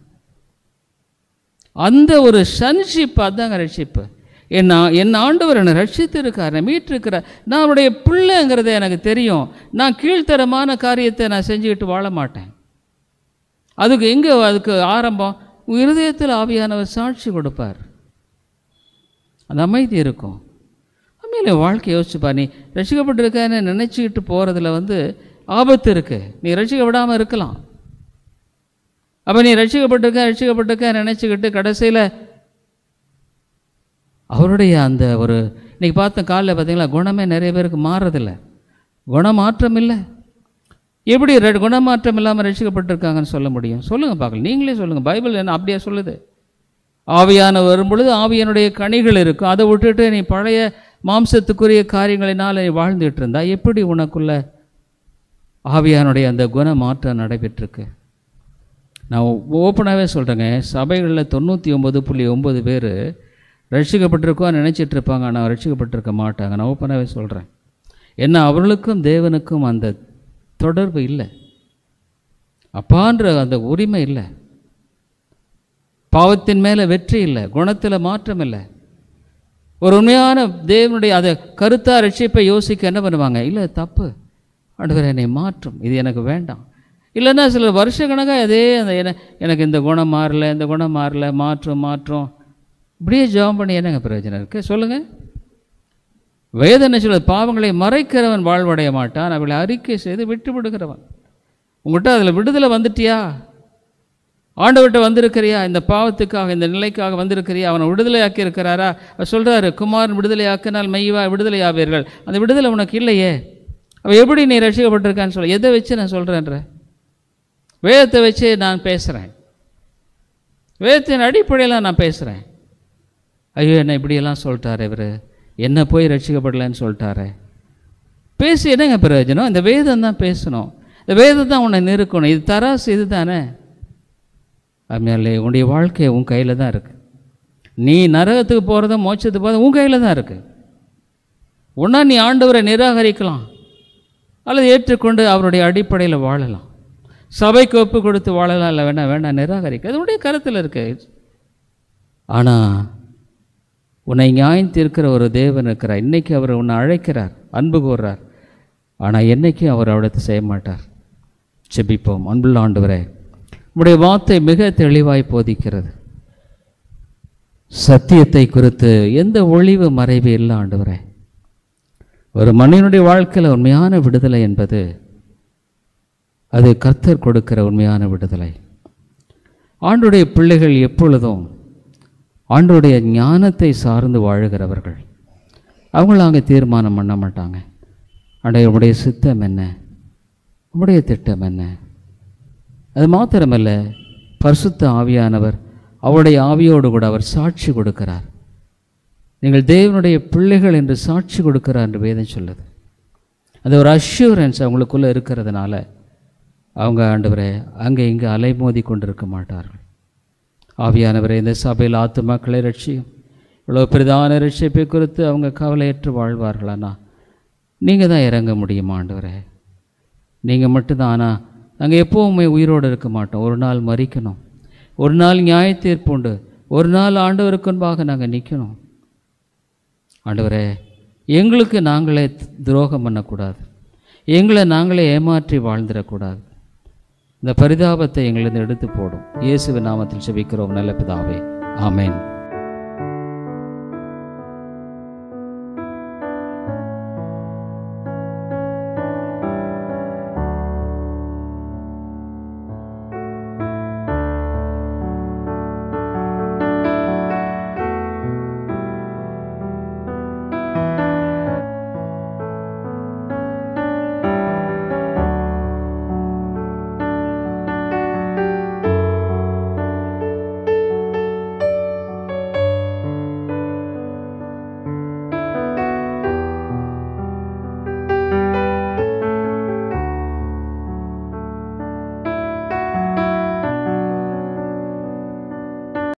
அந்த ஒரு சன்ஷிப், அதாங்க ரட்சிப்பு. என் ஆண்டவர் என்னை ரட்சித்து இருக்கார், என்னை மீட்டிருக்கிறார், நான் அவருடைய பிள்ளைங்கிறத எனக்கு தெரியும். நான் கீழ்த்தரமான காரியத்தை நான் செஞ்சுக்கிட்டு வாழ மாட்டேன். அதுக்கு எங்கே அதுக்கு ஆரம்பம்? இருதயத்தில் ஆவியானவர் சாட்சி கொடுப்பார், அந்த அமைதி இருக்கும். உண்மையிலே வாழ்க்கை யோசிச்சுப்பா. நீ ரசிக்கப்பட்டிருக்கன்னு நினச்சிக்கிட்டு போகிறதுல வந்து ஆபத்து இருக்குது. நீ ரசிக்க விடாமல் இருக்கலாம். அப்போ நீ ரசிக்கப்பட்டிருக்க நினச்சிக்கிட்டு கடைசியில் அவருடைய அந்த ஒரு இன்றைக்கி பார்த்த காலையில் பார்த்தீங்களா, குணமே நிறைய பேருக்கு மாறுறதில்லை, குணமாற்றம் இல்லை. எப்படி குணமாற்றம் இல்லாமல் ரசிக்கப்பட்டிருக்காங்கன்னு சொல்ல முடியும்? சொல்லுங்கள் பார்க்கலாம், நீங்களே சொல்லுங்கள். பைபிள் என்ன அப்படியே சொல்லுது? ஆவியான வரும்பொழுது ஆவியனுடைய கனிகள் இருக்கும். அதை விட்டுட்டு நீ பழைய மாம்சத்துக்குரிய காரியங்களினால் நீ வாழ்ந்துட்டு இருந்தா எப்படி உனக்குள்ள ஆவியானுடைய அந்த குண மாற்றம் நடைபெற்றிருக்கு? நான் ஓப்பனாகவே சொல்கிறேங்க, சபைகளில் 99.9 பேர் ரட்சிக்கப்பட்டிருக்கோன்னு நினச்சிட்டு இருப்பாங்க, ஆனால் ரட்சிக்கப்பட்டிருக்க மாட்டாங்க. நான் ஓப்பனாகவே சொல்கிறேன். ஏன்னா அவர்களுக்கும் தேவனுக்கும் அந்த தொடர்பு இல்லை, அப்பான்ற அந்த உரிமை இல்லை, பாவத்தின் மேலே வெற்றி இல்லை, குணத்தில் மாற்றம் இல்லை. ஒரு உண்மையான தேவனுடைய அதை கருத்தாக ரட்சிப்பை யோசிக்க என்ன பண்ணுவாங்க? இல்லை, தப்பு, ஆண்டவரே என்னை மாற்றும், இது எனக்கு வேண்டாம். இல்லைன்னா சில வருஷ கணக்காக அதே அந்த எனக்கு இந்த குணம் மாறலை, இந்த குணம் மாறலை, மாற்றும் இப்படியே ஜெபம் பண்ணி என்னங்க பிரயோஜனம் இருக்குது சொல்லுங்கள்? வேதனை சொல்ல பாவங்களை மறைக்கிறவன் வாழ்வடைய மாட்டான், அவளை அறிக்கை செய்து விட்டு விடுகிறவன். உங்கள்கிட்ட அதில் விடுதலை வந்துட்டியா? ஆண்டவர்கிட்ட வந்திருக்கிறியா? இந்த பாவத்துக்காக இந்த நிலைக்காக வந்திருக்கிறியா? அவனை விடுதலையாக்கி இருக்கிறாரா? அவர் சொல்கிறாரு, குமாரன் விடுதலையாக்கினால் மெய்வா விடுதலையாவீர்கள். அந்த விடுதலை உனக்கு இல்லையே, அவள் எப்படி நீ ரட்சிக்கப்பட்டிருக்கான்னு சொல்ல? எதை வச்சு நான் சொல்கிறேன்ற? வேதத்தை வச்சு நான் பேசுகிறேன், வேதத்தின் அடிப்படையில் நான் பேசுகிறேன். ஐயோ என்ன இப்படியெல்லாம் சொல்லிட்டாரு இவர், என்ன போய் ரட்சிக்கப்படலைன்னு சொல்லிட்டாரு. பேசி என்னங்க பிரயோஜனம்? இந்த வேதம் தான் பேசணும், இந்த வேதம் தான் உன்னை நிறுக்கணும். இது தராசு, இது தானே. அதுமாதிரி உன்னுடைய வாழ்க்கை உன் கையில் தான் இருக்குது. நீ நரகத்துக்கு போகிறத மோட்சத்துக்கு போகிறத உன் கையில் தான் இருக்குது. ஒன்றா நீ ஆண்டவரை நிராகரிக்கலாம், அல்லது ஏற்றுக்கொண்டு அவருடைய அடிப்படையில் வாழலாம். சபைக்கு ஒப்பு கொடுத்து வாழலாம், இல்லை வேண்டாம் நிராகரிக்க, அது உடைய கருத்தில் இருக்கு. ஆனால் உன்னை நியாயம் தீர்க்கிற ஒரு தேவன் இருக்கிறார். இன்றைக்கி அவர் உன்னை அழைக்கிறார், அன்பு கூறுறார். ஆனால் என்றைக்கும் அவர் அவ்வளோத்து செய்ய மாட்டார். செபிப்போம். அன்புள்ள ஆண்டவரே, உடைய வார்த்தை மிக தெளிவாய் போதிக்கிறது. சத்தியத்தை குறித்து எந்த ஒளிவு மறைவு இல்லை ஆண்டவரே. ஒரு மனிதனுடைய வாழ்க்கையில் உண்மையான விடுதலை என்பது அது கர்த்தர் கொடுக்கிற உண்மையான விடுதலை. ஆண்டுடைய பிள்ளைகள் எப்பொழுதும் ஆண்டுடைய ஞானத்தை சார்ந்து வாழுகிறவர்கள். அவங்கள அங்கே தீர்மானம் பண்ண மாட்டாங்க. உடைய சித்தம் என்ன, உடைய திட்டம் என்ன. அது மாத்திரமல்ல, பரிசுத்த ஆவியானவர் அவருடைய ஆவியோடு கூட அவர் சாட்சி கொடுக்கிறார். நீங்கள் தேவனுடைய பிள்ளைகள் என்று சாட்சி கொடுக்கிறார் என்று வேதம் சொல்லுது. அது ஒரு அஷ்யூரன்ஸ் அவங்களுக்குள்ளே இருக்கிறதுனால அவங்க ஆண்டவரே அங்கே இங்கே அலைமோதி கொண்டிருக்க மாட்டார்கள். ஆவியானவரை இந்த சபையில் ஆத்துமாக்களை ரட்சியும். இவ்வளோ பிரதான ரட்சிப்பை குறித்து அவங்க கவலையற்று வாழ்வார்களானா நீங்கள் தான் இறங்க முடியுமா ஆண்டவரே? நீங்கள் மட்டும்தான். ஆனால் நாங்கள் எப்போவுமே உயிரோடு இருக்க மாட்டோம். ஒரு நாள் மரிக்கணும், ஒரு நாள் நியாய தீர்ப்பு உண்டு, ஒரு நாள் ஆண்டவருக்கு முன்பாக நாங்கள் நிற்கணும். ஆண்டவரே, எங்களுக்கு நாங்களே துரோகம் பண்ணக்கூடாது, எங்களை நாங்களே ஏமாற்றி வாழ்ந்துடக்கூடாது. இந்த பரிதாபத்தை எங்களிருந்து எடுத்து போடும். இயேசுவின் நாமத்தில் ஜெபிக்கிறோம் நல்ல பிதாவே, ஆமென்.